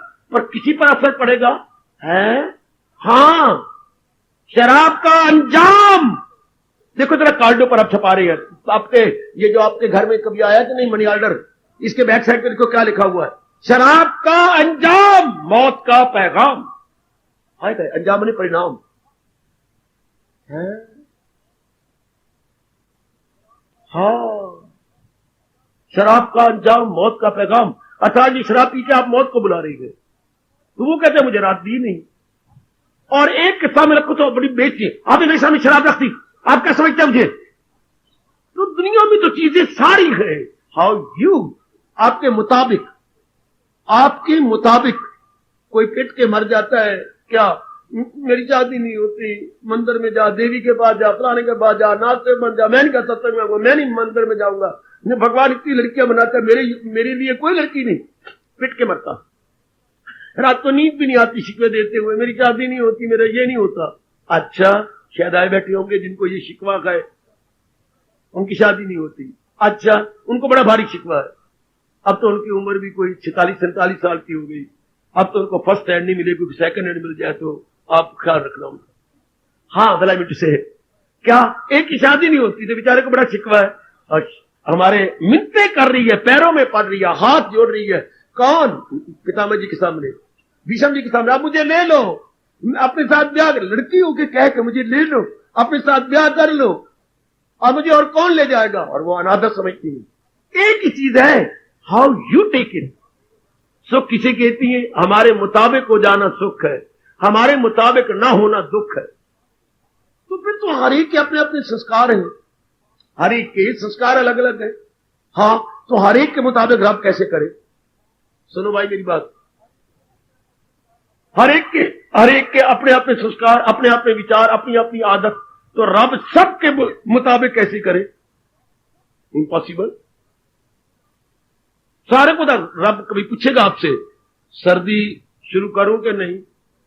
किसी पर असर पड़ेगा है? हाँ, शराब का अंजाम देखो जरा कार्डों पर अब छपा रही है। आपके ये जो आपके घर में कभी आया कि नहीं मनी ऑर्डर, इसके बैक साइड पर देखो क्या लिखा हुआ है, शराब का अंजाम मौत का पैगाम। हाय अंजाम नहीं, परिणाम है। हाँ, शराब का अंजाम मौत का पैगाम। अच्छा जी, शराब पी के आप मौत को बुला रही है, तो वो कहते हैं मुझे रात दी नहीं। और एक किस्सा में रखो तो बड़ी बेचती, आपने मेरे सामने शराब रख दी, आप क्या समझते हैं मुझे? तो दुनिया में तो चीजें सारी है। हाउ यू, आपके मुताबिक कोई पिट के मर जाता है क्या? मेरी शादी नहीं होती, मंदिर में जा, देवी के पास जा, फलाने के पास जा, नाच से बन जा, मैं नहीं कर सकता, मैं नहीं मंदिर में जाऊंगा, भगवान इतनी लड़कियां बनाता है, मेरे लिए कोई लड़की नहीं, पिट के मरता। रात को नींद भी नहीं आती शिकवे देते हुए, मेरी शादी नहीं होती, मेरा ये नहीं होता। अच्छा, शायद आए बैठे होंगे जिनको ये शिकवा है, उनकी शादी नहीं होती। अच्छा, उनको बड़ा भारी शिकवा है। अब तो उनकी उम्र भी कोई 46-47 साल की हो गई, अब तो उनको फर्स्ट हैंड नहीं मिले, क्योंकि सेकंड हैंड मिल जाए तो आप ख्याल रखना उनका। हाँ, भला मिनट से क्या एक की शादी नहीं होती, तो बेचारे को बड़ा शिकवा है। और हमारे मिन्नतें कर रही है, पैरों में पड़ रही है, हाथ जोड़ रही है। कौन? पितामह जी के सामने, भीष्म जी के सामने, आप मुझे ले लो, अपने साथ ब्याह, लड़की होके कह के मुझे ले लो, अपने साथ ब्याह कर लो, और मुझे और कौन ले जाएगा? और वो अनादर समझती है। एक ही चीज है, हाउ यू टेक इट। सुख किसे कहती है? हमारे मुताबिक हो जाना सुख है, हमारे मुताबिक ना होना दुख है। तो फिर तो हर एक के अपने अपने संस्कार हैं, हर एक के संस्कार अलग अलग है। हाँ, तो हर एक के मुताबिक रब कैसे करे? सुनो भाई मेरी बात, हर एक के अपने अपने संस्कार, अपने अपने विचार, अपनी अपनी आदत, तो रब सबके मुताबिक कैसे करे? इम्पॉसिबल। सारे को रब कभी पूछेगा आपसे सर्दी शुरू करूं कि नहीं?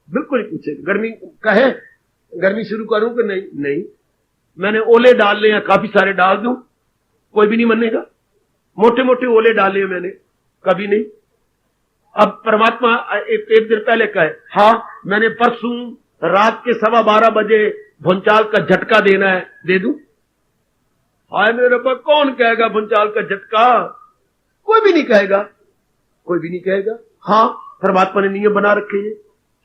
बिल्कुल नहीं पूछेगा। गर्मी शुरू करूं कि नहीं? नहीं। मैंने ओले डाल ले, काफी सारे डाल दूं, कोई भी नहीं मानेगा। मोटे मोटे ओले डाले मैंने, कभी नहीं। अब परमात्मा एक दिन पहले कहे, हाँ मैंने परसों रात के 12:15 बजे भूचाल का झटका देना है, दे दूं? हाय मेरे रब्बा, कौन कहेगा भूचाल का झटका? कोई भी नहीं कहेगा, कोई भी नहीं कहेगा। हाँ, परमात्मा ने नियम बना रखे हैं,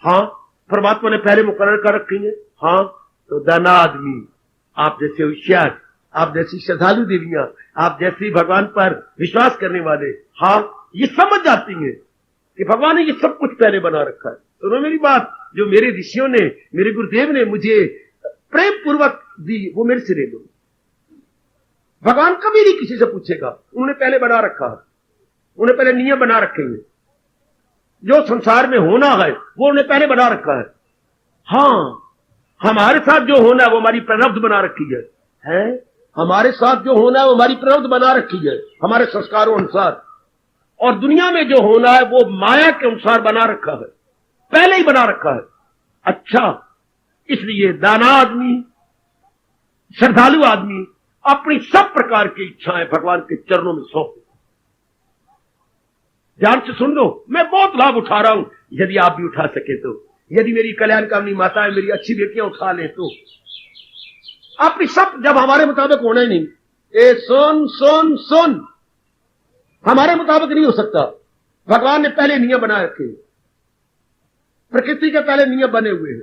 हाँ परमात्मा ने पहले मुकर्रर कर रखे हैं। हाँ, तो दाना आदमी, आप जैसे होशियार, आप जैसी श्रद्धालु देवियां, आप जैसी भगवान पर विश्वास करने वाले, हाँ ये समझ जाती हैं कि भगवान ने ये सब कुछ पहले बना रखा है। सुनो मेरी बात, जो मेरे ऋषियों ने, मेरे गुरुदेव ने मुझे प्रेम पूर्वक दी, वो मेरे से ले लो। भगवान कभी नहीं किसी से पूछेगा, उन्होंने पहले बना रखा है, उन्हें पहले नियम बना रखे हैं। जो संसार में होना है वो उन्हें पहले बना रखा है। हाँ, हमारे साथ जो होना है वो हमारी प्रारब्ध बना रखी है? हमारे साथ जो होना है वो हमारी प्रारब्ध बना रखी है, हमारे संस्कारों अनुसार। और दुनिया में जो होना है वो माया के अनुसार बना रखा है, पहले ही बना रखा है। अच्छा, इसलिए दाना आदमी, श्रद्धालु आदमी अपनी सब प्रकार की इच्छाएं भगवान के चरणों में सौंप। ध्यान से सुन लो, मैं बहुत लाभ उठा रहा हूं, यदि आप भी उठा सके तो, यदि मेरी कल्याणकामनी माताएं, मेरी अच्छी बेटियां उठा ले तो। अपनी सब, जब हमारे मुताबिक होना ही नहीं, ए सुन सुन सुन, हमारे मुताबिक नहीं हो सकता। भगवान ने पहले नियम बना रखे, प्रकृति के पहले नियम बने हुए हैं।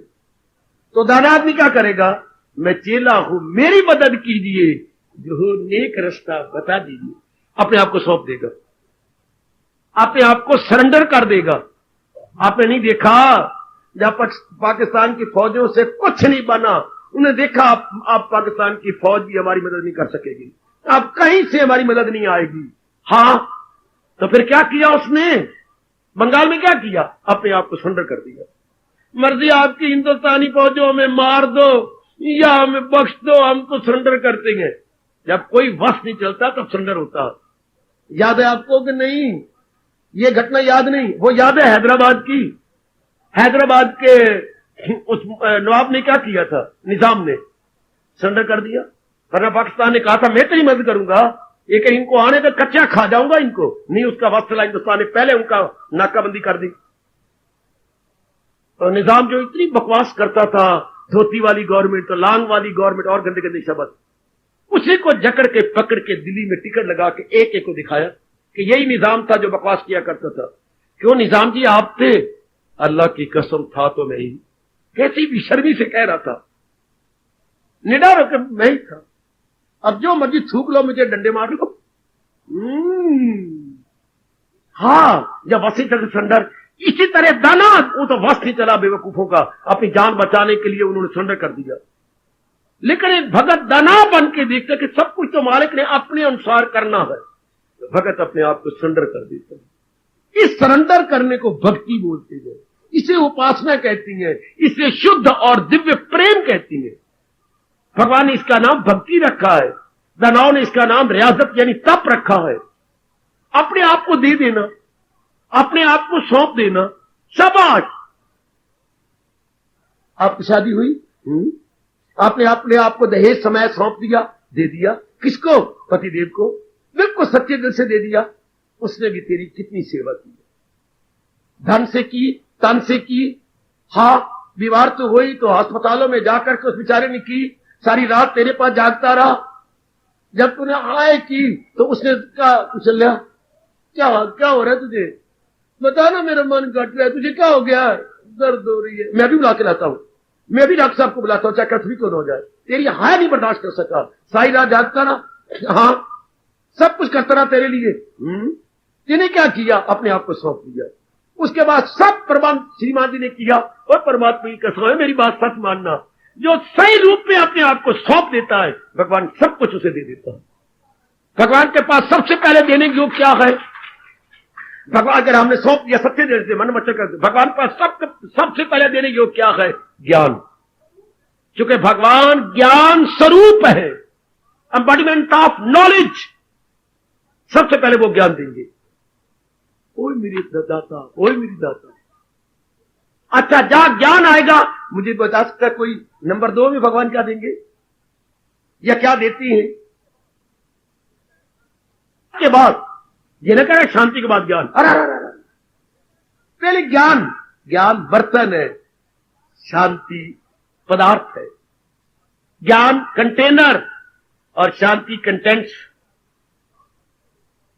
तो दाना आदमी क्या करेगा? मैं चेला हूं, मेरी मदद कीजिए, जो नेक रास्ता बता दीजिए, अपने आप को सौंप देगा, अपने आप को सरेंडर कर देगा। आपने नहीं देखा जब पाकिस्तान की फौजों से कुछ नहीं बना, उन्हें देखा आप पाकिस्तान की फौज भी हमारी मदद नहीं कर सकेगी, अब कहीं से हमारी मदद नहीं आएगी। हाँ, तो फिर क्या किया उसने? बंगाल में क्या किया? अपने आप को सरेंडर कर दिया। मर्जी आपकी हिंदुस्तानी फौजों में मार दो या हमें बख्श दो, हम तो सरेंडर करते हैं। जब कोई वश नहीं चलता तब सरेंडर होता। याद है आपको कि नहीं? ये घटना याद नहीं? वो याद है हैदराबाद की। हैदराबाद के उस नवाब ने क्या किया था? निजाम ने सरेंडर कर दिया, वरना पाकिस्तान ने कहा था मैं तेरी मदद करूंगा, ये कहीं इनको आने का कच्चा खा जाऊंगा इनको नहीं। उसका वक्त चला, हिंदुस्तान ने पहले उनका नाकाबंदी कर दी। तो निजाम जो इतनी बकवास करता था, धोती वाली गवर्नमेंट, तो लांग वाली गवर्नमेंट और गंदे गंदे शब्द, उसी को जकड़ के पकड़ के दिल्ली में टिकट लगा के एक एक को दिखाया कि यही निजाम था जो बकवास किया करता था। क्यों निजाम जी आप थे? अल्लाह की कसम था तो मैं ही। कैसी बेशर्मी से कह रहा था, निडर होकर मैं ही था। अब जो मर्जी थूक लो, मुझे डंडे मार लो। हाँ, जब वसी चल सरेंडर, इसी तरह दाना, वो तो वश नहीं चला बेवकूफों का, अपनी जान बचाने के लिए उन्होंने सरेंडर कर दिया। लेकिन एक भगत दाना बन के देखते कि सब कुछ तो मालिक ने अपने अनुसार करना है, तो भगत अपने आप को सरेंडर कर देता है। इस सरेंडर करने को भक्ति बोलते हैं, इसे उपासना कहती है, इसे शुद्ध और दिव्य प्रेम कहती है। भगवान ने इसका नाम भक्ति रखा है, दानव ने इसका नाम रियाजत यानी तप रखा है। अपने आप को दे देना, अपने आप को सौंप देना। शाबाश, आपकी शादी हुई, आपने अपने आप को दहेज समय सौंप दिया, दे दिया। किसको? पतिदेव को। बिल्कुल सच्चे दिल से दे दिया। उसने भी तेरी कितनी सेवा की, धन से की, तन से की। हाँ, बीमार तो हुई तो अस्पतालों में जाकर के उस बेचारे ने की, सारी रात तेरे पास जागता रहा। जब तूने आए की तो उसने क्या पूछ लिया, क्या हो रहा है तुझे? बता ना, मेरा मन कट रहा है। तुझे क्या हो गया? दर्द हो रही है। मैं भी बुला के लाता हूं, मैं भी डॉक्टर साहब को बुलाता हूं, चाहे कभी क्यों हो जाए। तेरी हाय नहीं बर्दाश्त कर सका, सारी रात जागता ना, हाँ सब कुछ करता रहा तेरे लिए। तेने क्या किया? अपने आप को सौंप दिया। उसके बाद सब प्रबंध श्रीमान जी ने किया। और परमात्मा की कसम है, मेरी बात सच मानना, जो सही रूप में अपने आप को सौंप देता है, भगवान सब कुछ उसे दे देता है। भगवान के पास सबसे पहले देने के योग क्या है? भगवान अगर हमने सौंप दिया, सत्य दे देते, मन मचल कर, भगवान के पास सबसे पहले देने के योग क्या है? ज्ञान। क्योंकि भगवान ज्ञान स्वरूप है, एम्बॉडीमेंट ऑफ नॉलेज। सबसे पहले वो ज्ञान देंगे। ओए मेरी दाता, ओए मेरी दाता। अच्छा, जहां ज्ञान आएगा, मुझे बता सकता कोई नंबर 2 में भगवान क्या देंगे या क्या देती हैं? के बाद ये न करें शांति के बाद ज्ञान। अरे पहले ज्ञान, ज्ञान बर्तन है, शांति पदार्थ है। ज्ञान कंटेनर और शांति कंटेंट्स।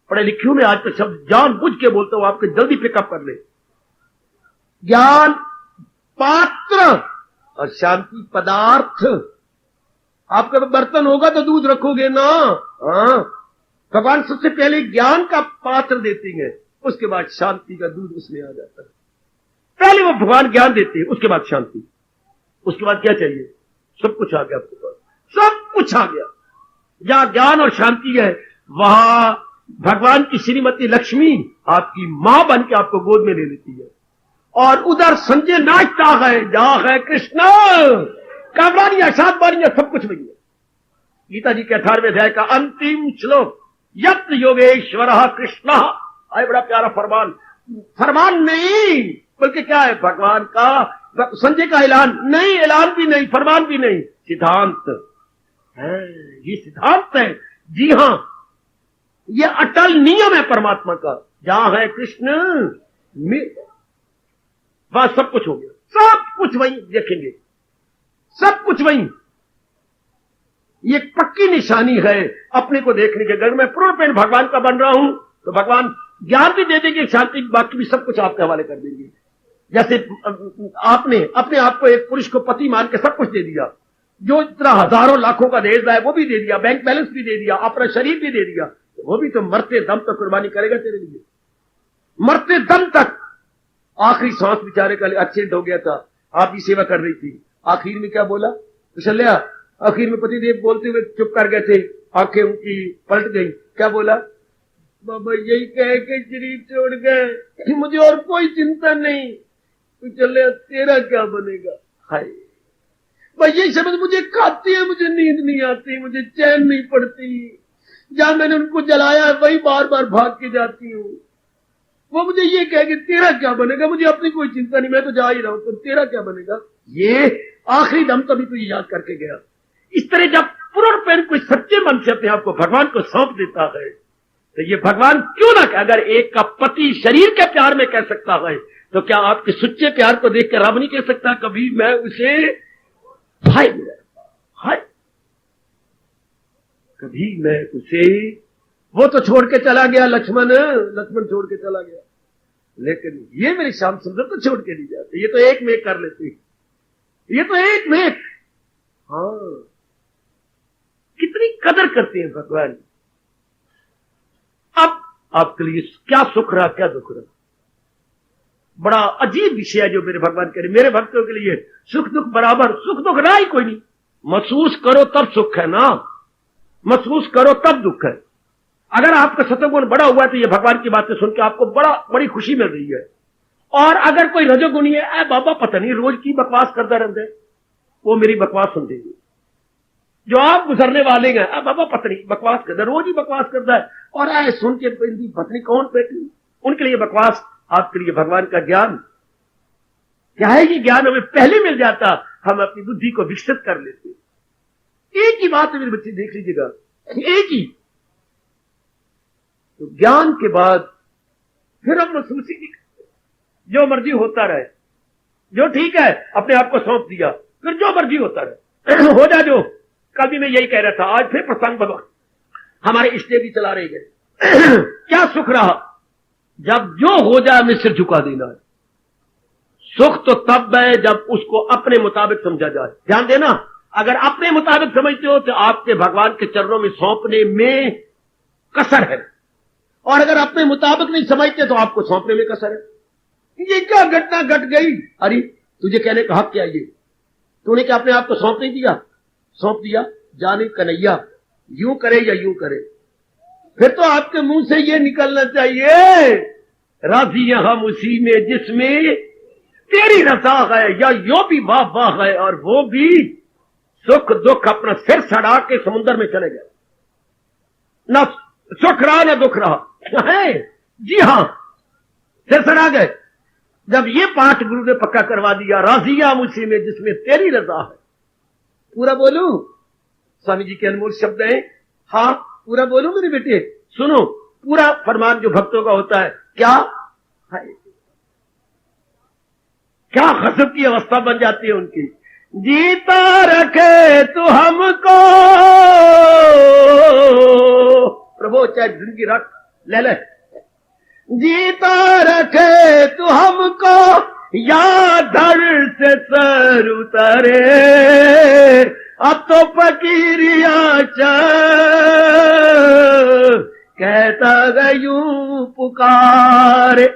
पढ़े लिखियों में आज तो शब्द जान बुझ के बोलता हूं, आपके जल्दी पिकअप कर ले। ज्ञान पात्र और शांति पदार्थ। आपका बर्तन होगा तो दूध रखोगे ना। हाँ, भगवान सबसे पहले ज्ञान का पात्र देते हैं, उसके बाद शांति का दूध उसमें आ जाता है। पहले वो भगवान ज्ञान देते हैं, उसके बाद शांति। उसके बाद क्या चाहिए? सब कुछ आ गया आपके पास, सब कुछ आ गया। जहां ज्ञान और शांति है, वहां भगवान की श्रीमती लक्ष्मी आपकी मां बन के आपको गोद में ले लेती है। और उधर संजय नाचता है, जहां है कृष्ण, कामरानियां, सातवानियां, सब कुछ वही है। गीता जी के 18वें अध्याय का अंतिम श्लोक, यत्र योगेश्वर कृष्ण। आए बड़ा प्यारा फरमान। फरमान नहीं बल्कि क्या है? भगवान का, संजय का ऐलान नहीं, ऐलान भी नहीं, फरमान भी नहीं, सिद्धांत है। ये सिद्धांत है। जी हां, ये अटल नियम है परमात्मा का। जहां है कृष्ण, वहां सब कुछ हो गया। सब कुछ वही देखेंगे, सब कुछ वही। ये पक्की निशानी है अपने को देखने के। अगर मैं पूर्णपेण भगवान का बन रहा हूं तो भगवान ज्ञान भी दे देंगे, शांति, बाकी भी सब कुछ आपके हवाले कर देंगे। जैसे आपने अपने आप को एक पुरुष को पति मान के सब कुछ दे दिया, जो इतना हजारों लाखों का दहेज है वो भी दे दिया, बैंक बैलेंस भी दे दिया, अपना शरीर भी दे दिया, वो भी तो मरते दम तक कुर्बानी करेगा तेरे लिए। मरते दम तक। आखिरी सांस बेचारे का एक्सीडेंट हो गया था, आपकी सेवा कर रही थी, आखिर में क्या बोला कुशल्या? आखिर में पतिदेव बोलते हुए चुप कर गए थे, आंखें उनकी पलट गई। क्या बोला? बाबा यही कह के शरीर छोड़ गए, मुझे और कोई चिंता नहीं। कुशल्या तेरा क्या बनेगा? हाय भाई यही समझ मुझे खाती है, मुझे नींद नहीं आती, मुझे चैन नहीं पड़ती, जहां मैंने उनको जलाया है वही बार बार भाग के जाती हूँ। वो मुझे ये कह के तेरा क्या बनेगा? मुझे अपनी कोई चिंता नहीं, मैं तो जा ही रहा हूं, तो तेरा क्या बनेगा? ये आखिरी दम कभी तो याद करके गया। इस तरह जब पूर्ण कोई सच्चे मन से अपने आप को भगवान को सौंप देता है, तो ये भगवान क्यों ना, अगर एक का पति शरीर के प्यार में कह सकता है, तो क्या आपके सच्चे प्यार को देख कर रब नहीं कह सकता कभी मैं उसे हाय हाय? कभी मैं उसे, वो तो छोड़ के चला गया लक्ष्मण छोड़ के चला गया, लेकिन ये मेरे श्याम सुंदर तो छोड़ के नहीं जाते, ये तो एक में एक कर लेते, ये तो एक में एक। हाँ कितनी कदर करते हैं भगवान। अब आपके लिए क्या सुख रहा क्या दुख रहा? बड़ा अजीब विषय है जो मेरे भगवान करे। मेरे भक्तों के लिए सुख दुख बराबर, सुख दुख ना ही कोई नहीं। महसूस करो तब सुख है ना, महसूस करो तब दुख है। अगर आपका सतोगुण बड़ा हुआ है तो ये भगवान की बातें सुन के आपको बड़ी खुशी मिल रही है। और अगर कोई रजोगुणी है, बाबा पता नहीं रोज की बकवास करता रहता है, वो मेरी बकवास सुन देगी। जो आप गुजरने वाले हैं, बाबा पता नहीं बकवास करता है, रोज ही बकवास करता है, और आए सुन के पत्नी कौन बैठी, उनके लिए बकवास, आपके लिए भगवान का ज्ञान क्या है? ये ज्ञान हमें पहले मिल जाता, हम अपनी बुद्धि को विकसित कर लेते। एक ही बात है मेरे बच्चे, देख लीजिएगा, एक ही तो ज्ञान के बाद फिर हम महसूस ही नहीं करते। जो मर्जी होता रहे, जो ठीक है अपने आप को सौंप दिया, फिर जो मर्जी होता रहे, हो जा जो। कल भी मैं यही कह रहा था, आज फिर प्रसंग भगवान हमारे इष्टे भी चला रहे गए। क्या सुख रहा जब जो हो जाए हमें सिर झुका देना है। सुख तो तब है जब उसको अपने मुताबिक समझा जाए। ध्यान देना, अगर अपने मुताबिक समझते हो तो आपके भगवान के चरणों में सौंपने में कसर है, और अगर अपने मुताबिक नहीं समझते तो आपको सौंपने में कसर है। ये क्या घटना घट गई? अरे तुझे कहने का हक क्या? ये तूने क्या अपने आप को सौंप नहीं दिया? सौंप दिया। जाने कन्हैया यूं करे या यूं करे, फिर तो आपके मुंह से ये निकलना चाहिए, राजी हम उसी में जिसमें तेरी रजा है, या यो भी वाह वाह है, और वो भी सुख दुख अपना सिर सड़ा के समुद्र में चले गए। ना सुख रहा ना दुख रहा है। जी हां, सिर सड़ा गए। जब ये पाठ गुरु ने पक्का करवा दिया, राजिया उसी में जिसमें तेरी रजा है। पूरा बोलूं? स्वामी जी के अनमोल शब्द हैं। हाँ पूरा बोलूं मेरे बेटे? सुनो, पूरा फरमान जो भक्तों का होता है, क्या क्या गजब की अवस्था बन जाती है उनकी। जीता रखे तू हमको प्रभु, चाहे जिंदगी रख ले, जीता रखे तू हमको, या धड़ से सर उतरे, अब तो फकीरिया कहता गयूं पुकारे।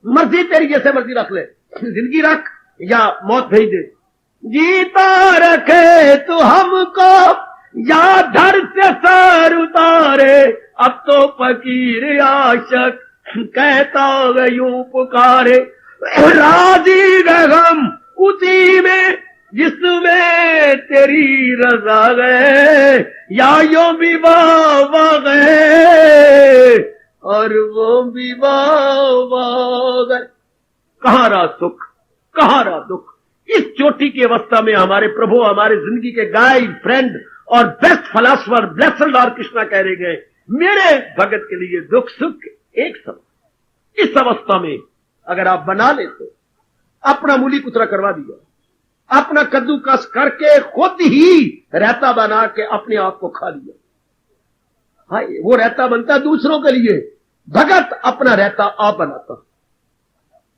मर्जी तेरी, जैसे मर्जी रख ले, जिंदगी रख या मौत भेज दे। जीता रखे तू हमको, या धड़ से सर उतारे, अब तो फकीर आशक कहता गयूं पुकारे। राजी गम उसी में जिसमें तेरी रजा गए, या यो भी वाह गए, और वो भी वाह गए। कहां रहा सुख, कहां रहा दुख? इस चोटी की अवस्था में हमारे प्रभु, हमारे जिंदगी के गाइड, फ्रेंड और best philosopher blessed Lord Krishna कह रहे गए, मेरे भगत के लिए दुख सुख एक समय। इस अवस्था में अगर आप बना ले तो अपना मूली कुतरा करवा दिया, अपना कद्दूकस करके खुद ही रहता बना के अपने आप को खा लिया। हाय, वो रहता बनता दूसरों के लिए, भगत अपना रहता आप बनाता।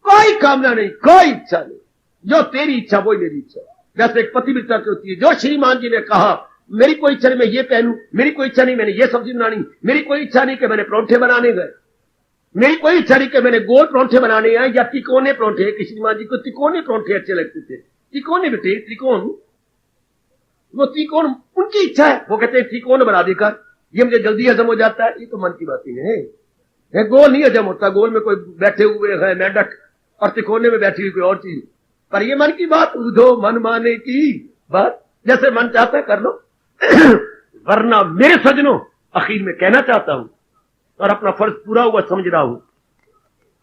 कोई कामना नहीं, कोई इच्छा नहीं, जो तेरी इच्छा वही मेरी इच्छा। जैसे एक पतिव्रता की होती है, जो श्रीमान जी ने कहा मेरी कोई इच्छा नहीं मैं ये पहनूं, मेरी कोई इच्छा नहीं मैंने ये सब्जी बनानी, मेरी कोई इच्छा नहीं कि मैंने परोठे बनाने गए, मेरी कोई इच्छा नहीं कि मैंने गोल परोठे बनाने हैं या तिकोने परोठे। कि श्रीमान जी को तिकोने परोठे अच्छे लगते थे। तिकोने बेटे त्रिकोण, वो त्रिकोण उनकी इच्छा है, वो कहते हैं त्रिकोण बना देकर ये मुझे जल्दी हजम हो जाता है। ये तो मन की बात ही है, गोल नहीं हजम होता। गोल में कोई बैठे हुए है मेंढक और तिकोने में बैठी हुई कोई और चीज, पर ये मन की बात, उधो मन माने की बात, जैसे मन चाहता है कर लो। वरना मेरे सजनों, आखिर में कहना चाहता हूं और अपना फर्ज पूरा हुआ समझ रहा हूं,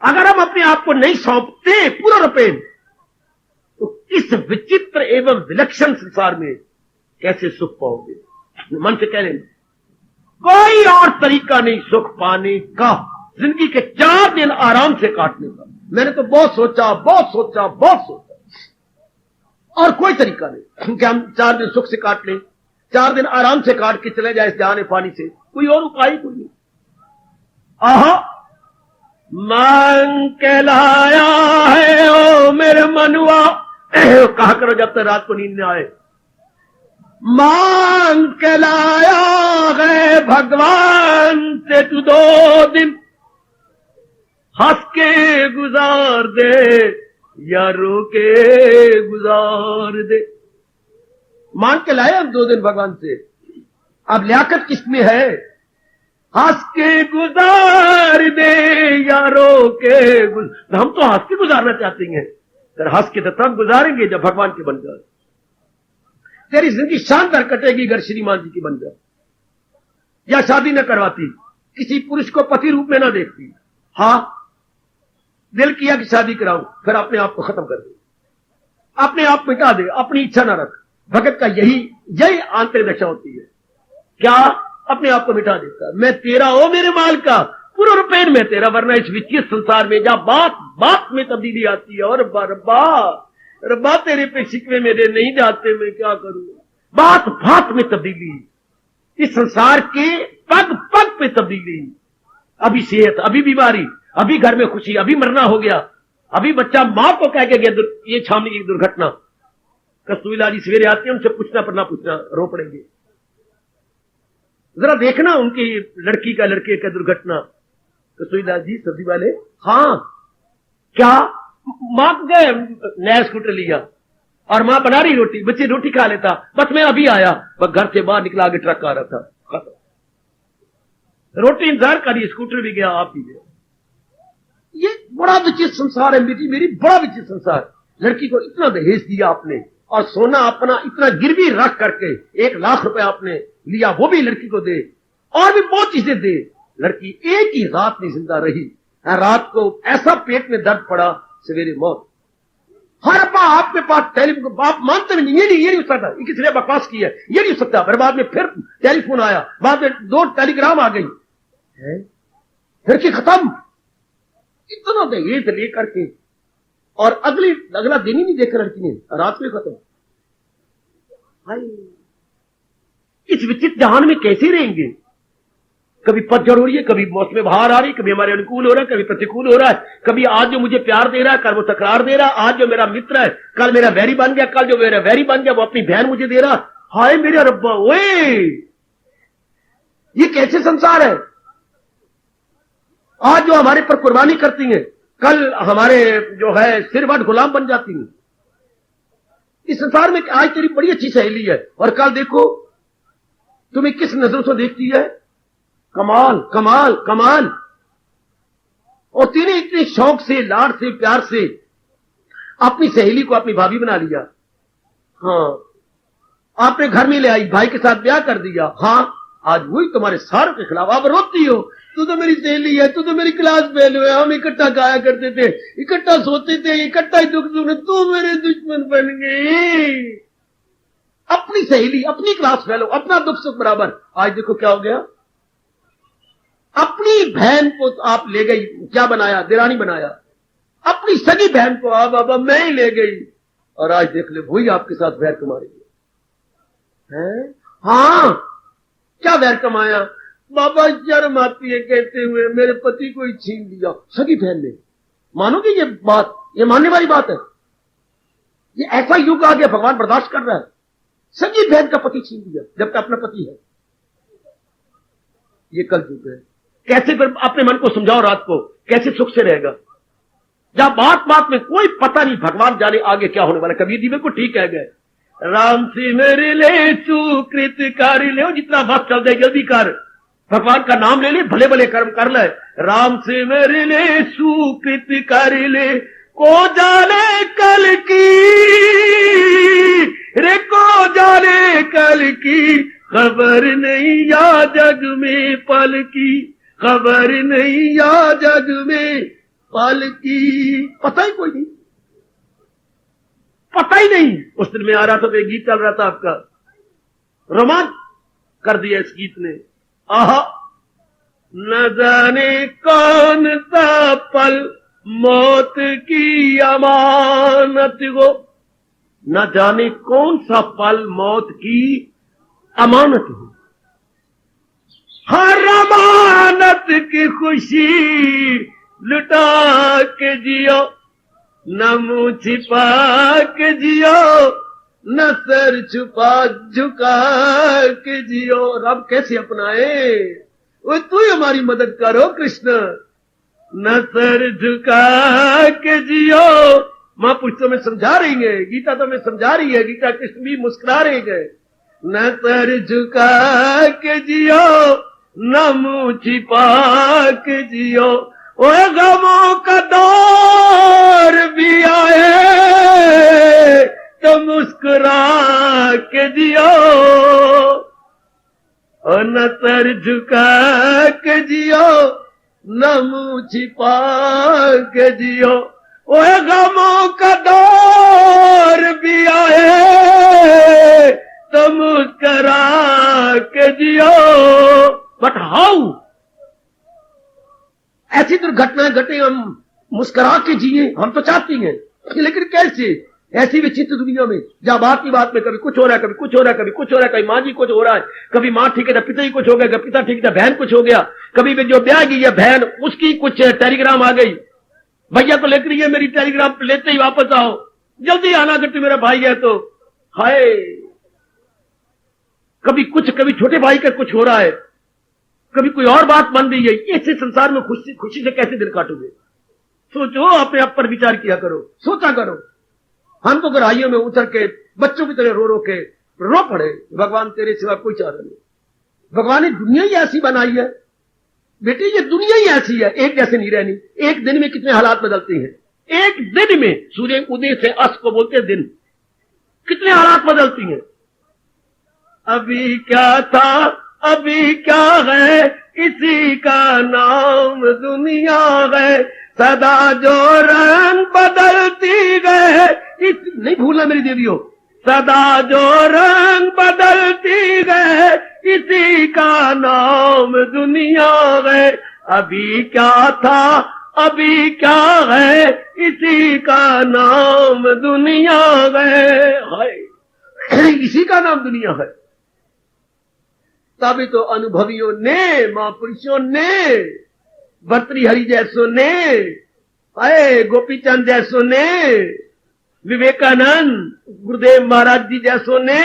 अगर हम अपने आप को नहीं सौंपते पूरा रूपेण, तो इस विचित्र एवं विलक्षण संसार में कैसे सुख पाओगे? मन से कह लेना, कोई और तरीका नहीं सुख पाने का, जिंदगी के 4 दिन आराम से काटने का। मैंने तो बहुत सोचा, और कोई तरीका नहीं कि हम 4 दिन सुख से काट लें, 4 दिन आराम से काट के चले जाए इस जाने पानी से। कोई और उपाय कोई नहीं। आहा, मन कहलाया है ओ मेरे मनुआ, कहा करो जब तक रात को नींद न आए। मांग के लाया है भगवान से तू 2 दिन, हंस के गुजार दे या रो के गुजार दे। मांग के लाए हम 2 दिन भगवान से, अब लियाकत किसमें है? हंस के गुजार दे या रो के हम तो हंस के गुजारना चाहते हैं, पर हंस के तो तब गुजारेंगे जब भगवान के बन जाए। तेरी जिंदगी शानदार कटेगी अगर श्रीमान जी की बन जाए, या शादी न करवाती, किसी पुरुष को पति रूप में न देखती। हाँ, दिल किया कि शादी कराऊं, फिर अपने आप को खत्म कर दे, अपने आप मिटा दे, अपनी इच्छा न रख। भगत का यही आंतरिक दशा होती है, क्या अपने आप को मिटा देता। मैं तेरा हो मेरे माल का, पूरा रुपये में तेरा। वरना इस विचित्र संसार में जहां बात में तब्दीली आती है, और रब्बा तेरे पे शिकवे मेरे नहीं जाते, मैं क्या करूं। बात में तब्दीली, इस संसार के पग पे तब्दीली। अभी सेहत, अभी बीमारी, अभी घर में खुशी, अभी मरना हो गया, अभी बच्चा मां को कह के गया ये छावनी की दुर्घटना। कस्तूरीलाल जी सवेरे आते हैं, उनसे पूछना पर ना पूछना, रो पड़ेंगे। जरा देखना उनकी लड़की का लड़के का दुर्घटना। कस्तूरीलाल जी सब्जी वाले, हाँ क्या? मां को गए, नया स्कूटर लिया और मां बना रही रोटी, बच्चे रोटी खा लेता, बस मैं अभी आया, बस घर से बाहर निकला, आगे ट्रक आ रहा था, रोटी इंतजार करी, स्कूटर भी गया, आप भी गया। ये बड़ा विचित्र संसार है बेटी मेरी, बड़ा विचित्र संसार। लड़की को इतना दहेज दिया आपने, और सोना अपना इतना गिरवी रख करके 1 लाख रुपए आपने लिया, वो भी लड़की को दे, और भी बहुत चीजें दे। लड़की एक ही रात नहीं जिंदा रही, रात को ऐसा पेट में दर्द पड़ा, सवेरे मौत। हर अब्बा आपके पास टेलीफोन, बाप मानते भी नहीं, ये नहीं हो सकता, किसी बकवास की है, ये नहीं हो सकता। फिर बाद में फिर टेलीफोन आया, बाद में 2 टेलीग्राम आ गई, फिर की खत्म। इतना दहेज लेकर के, और अगला दिन ही नहीं देखा लड़की ने, रात में खत्म। इस विचित्र जहान में कैसे रहेंगे? कभी पतझड़ हो रही है, कभी मौसम बहार आ रही, कभी हमारे अनुकूल हो रहा है, कभी प्रतिकूल हो रहा है। कभी आज जो मुझे प्यार दे रहा है, कल वो तकरार दे रहा है। आज जो मेरा मित्र है, कल मेरा वैरी बन गया, कल जो मेरा वैरी बन गया वो अपनी बहन मुझे दे रहा। हाय मेरा रब्बा, ओए ये कैसे संसार है? आज जो हमारे पर कुर्बानी करती हैं, कल हमारे जो है सिरवट गुलाम बन जाती हैं। इस संसार में आज तेरी बड़ी अच्छी सहेली है, और कल देखो तुम्हें किस नजरों से देखती है। कमाल कमाल कमाल। और तेने इतने शौक से, लाड से, प्यार से अपनी सहेली को अपनी भाभी बना लिया। हाँ, आपने घर में ले आई, भाई के साथ ब्याह कर दिया। हाँ, आज वही तुम्हारे सारों के खिलाफ आप रोती हो। तू तो मेरी सहेली है, तू तो मेरी क्लास फेलो है, हम इकट्ठा खाया करते थे, इकट्ठा सोते थे, इकट्ठा ही दुख सुने, तू मेरे दुश्मन बन गई। अपनी सहेली, अपनी क्लास फेलो, अपना दुख सुख बराबर। आज देखो क्या हो गया, अपनी बहन को आप ले गई, क्या बनाया, देरानी बनाया। अपनी सगी बहन को बाबा मैं ही ले गई, और आज देख ले वही आपके साथ वैर कमा रही है। हाँ, क्या वैर कमाया? बाबा शर्म आती है कहते हुए मेरे पति को ही छीन लिया, सगी बहन ने। मानोगे ये बात? ये मानने वाली बात है? ये ऐसा युग आ गया, भगवान बर्दाश्त कर रहा है। संजीव बहन का पति छीन लिया जबकि अपना पति है। ये कल युग है। कैसे फिर अपने मन को समझाओ, रात को कैसे सुख से रहेगा, जहां बात बात में कोई पता नहीं, भगवान जाने आगे क्या होने वाला। कबीर जी में को ठीक कह गए, राम से मेरे ले सुकृत कर ले, जितना वक्त चल जाए जल्दी कर, भगवान का नाम ले ले, भले भले कर्म कर ले। राम से मेरे ले सुकृत कर ले, को जाने कल की रे, को जाने कल की, खबर नहीं या जग में पल की, खबर नहीं या जग में पल की। पता ही कोई नहीं, पता ही नहीं। उस दिन में आ रहा था तो एक गीत चल रहा था आपका, रोमांच कर दिया इस गीत ने। आहा, न जाने कौन सा पल मौत की अमानत हो, न जाने कौन सा पल मौत की अमानत हो। हर अमानत की खुशी लुटा के जियो, न मुंह छिपा के जियो, न सर छुपा झुका के जियो। रब कैसे अपनाए, वो तू हमारी मदद करो कृष्ण। न सर झुका के जियो, महापुरुष में समझा रही है, गीता तो में समझा रही है, गीता कृष्ण भी मुस्कुरा रहे हैं। न सर झुका के जियो, न मुंह छिपा के जियो, ओ गमों का दौर भी आए तो मुस्कुरा के जियो, और न सर झुका के जियो, न मुंह छिपा के जियो, ओ गमों का दौर भी आए तो मुस्कुरा के जियो। बट हाउ, ऐसी दुर्घटनाएं घटे हम मुस्कुरा के जिए, हम तो चाहती हैं, लेकिन कैसे ऐसी विचित्र दुनिया में जहां बात की बात में कभी कुछ हो रहा है, कभी कुछ हो रहा है, कभी कुछ हो रहा है, कभी माँ जी कुछ हो रहा है, कभी माँ ठीक है तो पिता ही कुछ हो गया, कभी पिता ठीक है बहन कुछ हो गया, कभी भी जो ब्याह की है बहन उसकी कुछ टेलीग्राम आ गई, भैया को लेकर ये मेरी टेलीग्राम लेते ही वापस आओ, जल्दी आना अगर तू मेरा भाई है तो। हाय, कभी कुछ, कभी छोटे भाई का कुछ हो रहा है, कभी कोई और बात बन रही है। ऐसे संसार में खुशी से कैसे दिन काटोगे? सोचो, अपने आप पर विचार किया करो, सोचा करो। हम तो गहराइयों में उतर के बच्चों की तरह रो रो के रो पड़े, भगवान तेरे सिवा कोई चारा नहीं। भगवान ने दुनिया ही ऐसी बनाई है बेटी, ये दुनिया ही ऐसी है, एक जैसे नहीं रहनी। एक दिन में कितने हालात बदलते हैं, एक दिन में सूर्य उदय से अस्त को बोलते हैं दिन, कितने हालात बदलती हैं। अभी क्या था अभी क्या है, इसी का नाम दुनिया है, सदा जो रंग बदलती गए, नहीं भूलना मेरी देवियों, सदा जो रंग बदलती गए, इसी का नाम दुनिया है। अभी क्या था अभी क्या है, इसी का नाम दुनिया है। इसी का नाम दुनिया है। तभी तो अनुभवियों ने, महापुरुषों ने, भर्तृहरि जैसों ने, आए गोपीचंद जैसों ने, विवेकानंद, गुरुदेव महाराज जी जैसों ने,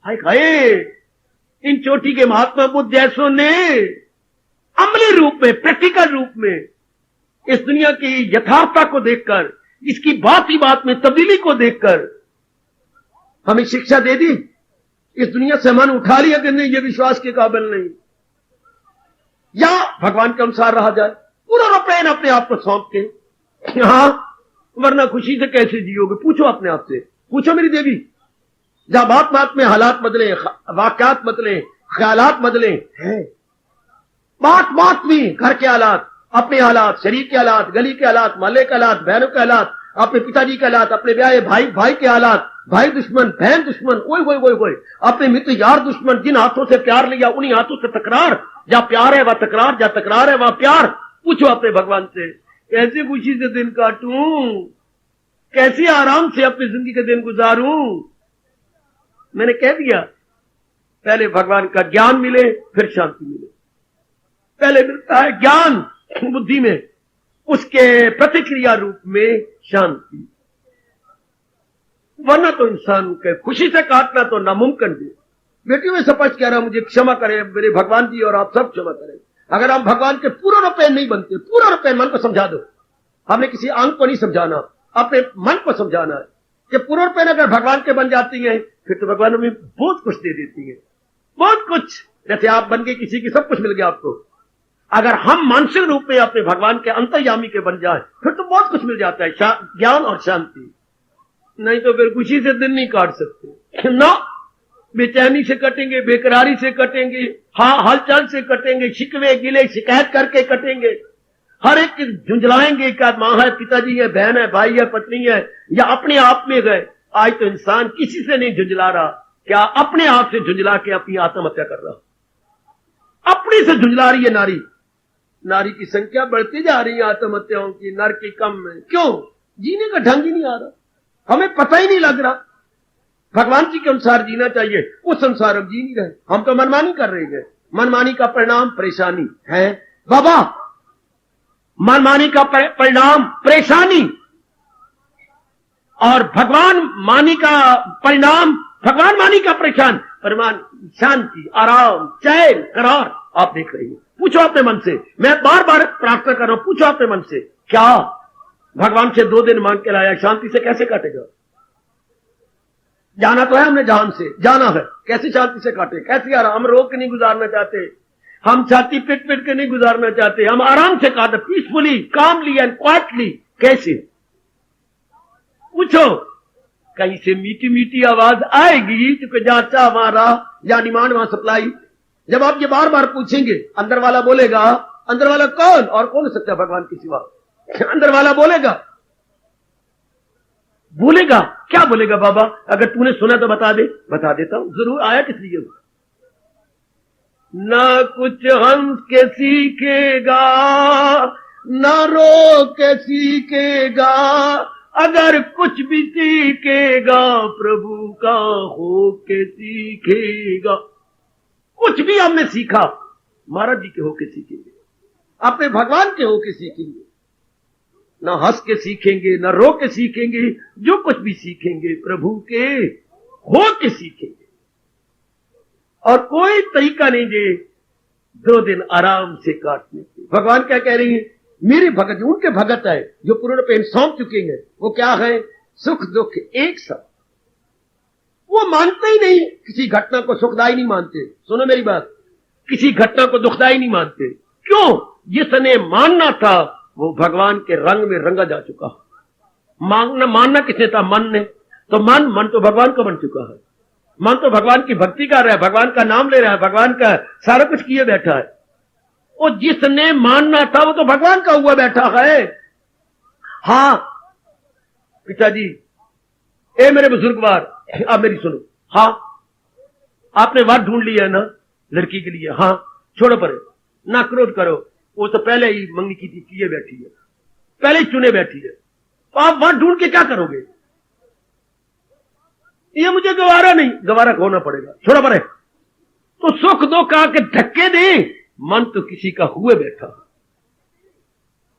हाय हाय, इन चोटी के महात्मा बुद्ध जैसों ने अमली रूप में, प्रैक्टिकल रूप में इस दुनिया की यथार्थता को देखकर, इसकी बात ही बात में तब्दीली को देखकर हमें शिक्षा दे दी। इस दुनिया से मन उठा लिया कि नहीं, ये विश्वास के काबिल नहीं, या भगवान के अनुसार रहा जाए, पूरा रुपैन अपने आप को सौंप के। हाँ, वरना खुशी से कैसे जियोगे? पूछो अपने आप से, पूछो मेरी देवी। जहां बात बात में हालात बदले, वाक्यात बदले, ख्यालात बदले, है बात बात में घर के हालात, अपने हालात, शरीर के हालात, गली के हालात, मोहल्ले के हालात, बहनों के हालात, अपने पिताजी के हालात, अपने ब्याह भाई के हालात, भाई दुश्मन, बहन दुश्मन, ओए अपने मित्र यार दुश्मन, जिन हाथों से प्यार लिया उन्हीं हाथों से तकरार, जहां प्यार है वहां तकरार, जहां तकरार है वहां प्यार। पूछो अपने भगवान से, कैसे खुशी से दिन काटूं, कैसे आराम से अपनी जिंदगी के दिन गुजारूं। मैंने कह दिया, पहले भगवान का ज्ञान मिले फिर शांति मिले। पहले मिलता है ज्ञान बुद्धि में, उसके प्रतिक्रिया रूप में शांति। वरना तो इंसान के खुशी से काटना तो नामुमकिन भी। बेटियों में स्पष्ट कह रहा हूं, मुझे क्षमा करें मेरे भगवान जी, और आप सब क्षमा करें। अगर हम भगवान के पूर्ण रूपे नहीं बनते, पूर्ण रूपे मन को समझा दो। हमने किसी अंग को नहीं समझाना, अपने मन को समझाना है कि पूर्ण रूपे अगर भगवान के बन जाती हैं, फिर तो भगवान हमें बहुत कुछ दे देती है, बहुत कुछ। जैसे आप बन गए किसी की, सब कुछ मिल गया आपको। अगर हम मानसिक रूप में अपने भगवान के अंतर्यामी के बन जाए, फिर तो बहुत कुछ मिल जाता है, ज्ञान और शांति। नहीं तो फिर खुशी से दिन नहीं काट सकते ना, बेचैनी से कटेंगे, बेकरारी से कटेंगे, हाँ हलचल से कटेंगे, शिकवे गिले शिकायत करके कटेंगे। हर एक झुंझलाएंगे, क्या माँ है, पिताजी है, बहन है, भाई है, पत्नी है, या अपने आप में गए। आज तो इंसान किसी से नहीं झुंझला रहा, क्या अपने आप से झुंझला के अपनी आत्महत्या कर रहा। अपनी से झुंझला रही है नारी। नारी की संख्या बढ़ती जा रही है आत्महत्याओं की, नर की कम में। क्यों? जीने का ढंग ही नहीं आ रहा, हमें पता ही नहीं लग रहा। भगवान जी के अनुसार जीना चाहिए, उस अनुसार हम जी नहीं रहे, हम तो मनमानी कर रहे हैं। मनमानी का परिणाम परेशानी है बाबा, मनमानी का परिणाम परेशानी, और भगवान मानी का परिणाम, भगवान मानी का परेशान परिणाम शांति, आराम, चैन, करार। आप देख रहे हैं, पूछो अपने मन से, मैं बार बार प्रार्थना कर रहा हूं, पूछो अपने मन से, क्या भगवान से 2 दिन मांग के लाया, शांति से कैसे काटेगा? जाना तो है हमने, जहान से जाना है, कैसे शांति से काटे, कैसे आराम? हम रोक के नहीं गुजारना चाहते, हम छाती पिट पिट के नहीं गुजारना चाहते, हम आराम से काटे, पीसफुली, कामली एंड क्वाइटली। कैसे? पूछो, कहीं से मीठी मीठी आवाज आएगी, क्योंकि जहां चाह वहां राह, जहां डिमांड वहां सप्लाई। जब आप ये बार बार पूछेंगे, अंदर वाला बोलेगा, अंदर वाला कौन? और कौन हो सकता है भगवान के सिवा? अंदर वाला बोलेगा, बोलेगा क्या बोलेगा? बाबा अगर तूने सुना तो बता दे। बता देता हूं, जरूर। आया किस लिए? ना कुछ हंस के सीखेगा, ना रो के सीखेगा, अगर कुछ भी सीखेगा प्रभु का हो के सीखेगा। कुछ भी हमने सीखा महाराज जी के होके सीखेंगे, अपने भगवान के होके सीखेंगे। ना हंस के सीखेंगे, ना रो के सीखेंगे, जो कुछ भी सीखेंगे प्रभु के हो के सीखेंगे। और कोई तरीका नहीं जे 2 दिन आराम से काटने के। भगवान क्या कह रही है? मेरे भगत, उनके भगत है जो पूर्ण पेन सौंप चुके हैं, वो क्या है? सुख दुख एक साथ। वो मानते ही नहीं, किसी घटना को सुखदायी नहीं मानते। सुनो मेरी बात, किसी घटना को दुखदायी नहीं मानते। क्यों? जिसने मानना था वो भगवान के रंग में रंगा जा चुका। मानना किसने था? मन ने। तो मन तो भगवान का बन चुका है। मन तो भगवान की भक्ति कर रहा है, भगवान का नाम ले रहा है, भगवान का सारा कुछ किए बैठा है। वो जिसने मानना था वो तो भगवान का हुआ बैठा है। हाँ पिताजी, ए मेरे बुजुर्गवार, अब मेरी सुनो। हाँ आपने वर ढूंढ लिया ना लड़की के लिए, हाँ छोड़ो परे, ना क्रोध करो। वो तो पहले ही मंगी की थी, किए बैठी है, पहले ही चुने बैठी है। तो आप वर ढूंढ के क्या करोगे? ये मुझे गवारा नहीं, गवारा खोना पड़ेगा, छोड़ो परे। तो सुख दो का के धक्के दे, मन तो किसी का हुए बैठा।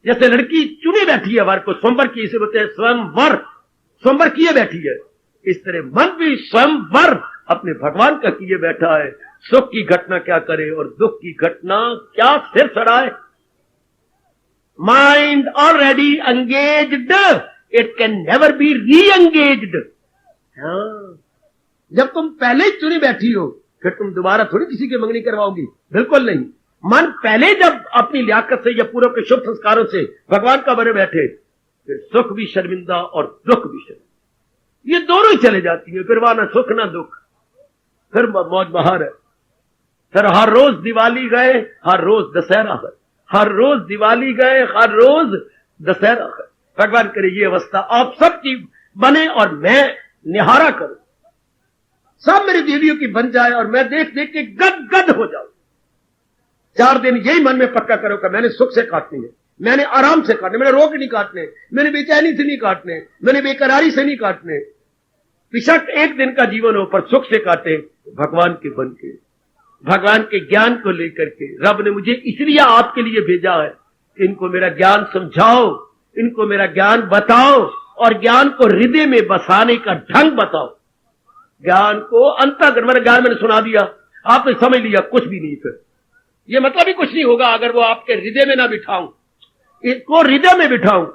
जैसे लड़की चुने बैठी है वर को, स्वयंवर की, इसे बोलते हैं स्वयंवर, स्वयंवर किए बैठी है। इस तरह मन भी स्वयंवर अपने भगवान का किए बैठा है। सुख की घटना क्या करे और दुख की घटना क्या सिर चढ़ाए। Mind already engaged, it can never be री एंगेज्ड। हाँ, जब तुम पहले ही चुनी बैठी हो, फिर तुम दोबारा थोड़ी किसी की मंगनी करवाओगी, बिल्कुल नहीं। मन पहले जब अपनी लियाकत से या पूर्व के शुभ संस्कारों से भगवान का बने बैठे, फिर सुख भी शर्मिंदा और दुख भी शर्मिंदा, ये दोनों ही चले जाती है। फिर वहां ना सुख ना दुख, फिर मौज बहार है। फिर हर रोज दिवाली गए, हर रोज दशहरा है, हर रोज दिवाली गए, हर रोज दशहरा है। भगवान करे ये अवस्था आप सबकी बने और मैं निहारा करूं, सब मेरी देवियों की बन जाए और मैं देख देख के गद गद हो जाऊं। 4 दिन यही मन में पक्का करो कि मैंने सुख से काटनी है, मैंने आराम से काटने, मैंने रोक नहीं काटने, मैंने बेचैनी से नहीं काटने, मैंने बेकरारी से नहीं काटने। बेशक 1 दिन का जीवन हो पर सुख से काटे, भगवान के बन के, भगवान के ज्ञान को लेकर के। रब ने मुझे इसलिए आपके लिए भेजा है कि इनको मेरा ज्ञान समझाओ, इनको मेरा ज्ञान बताओ, और ज्ञान को हृदय में बसाने का ढंग बताओ। ज्ञान को अंतःकरण, मैंने ज्ञान मैंने सुना दिया, आपने समझ लिया, कुछ भी नहीं। फिर ये मतलब ही कुछ नहीं होगा अगर वो आपके हृदय में ना बिठाऊं, इसको हृदय में बिठाऊं।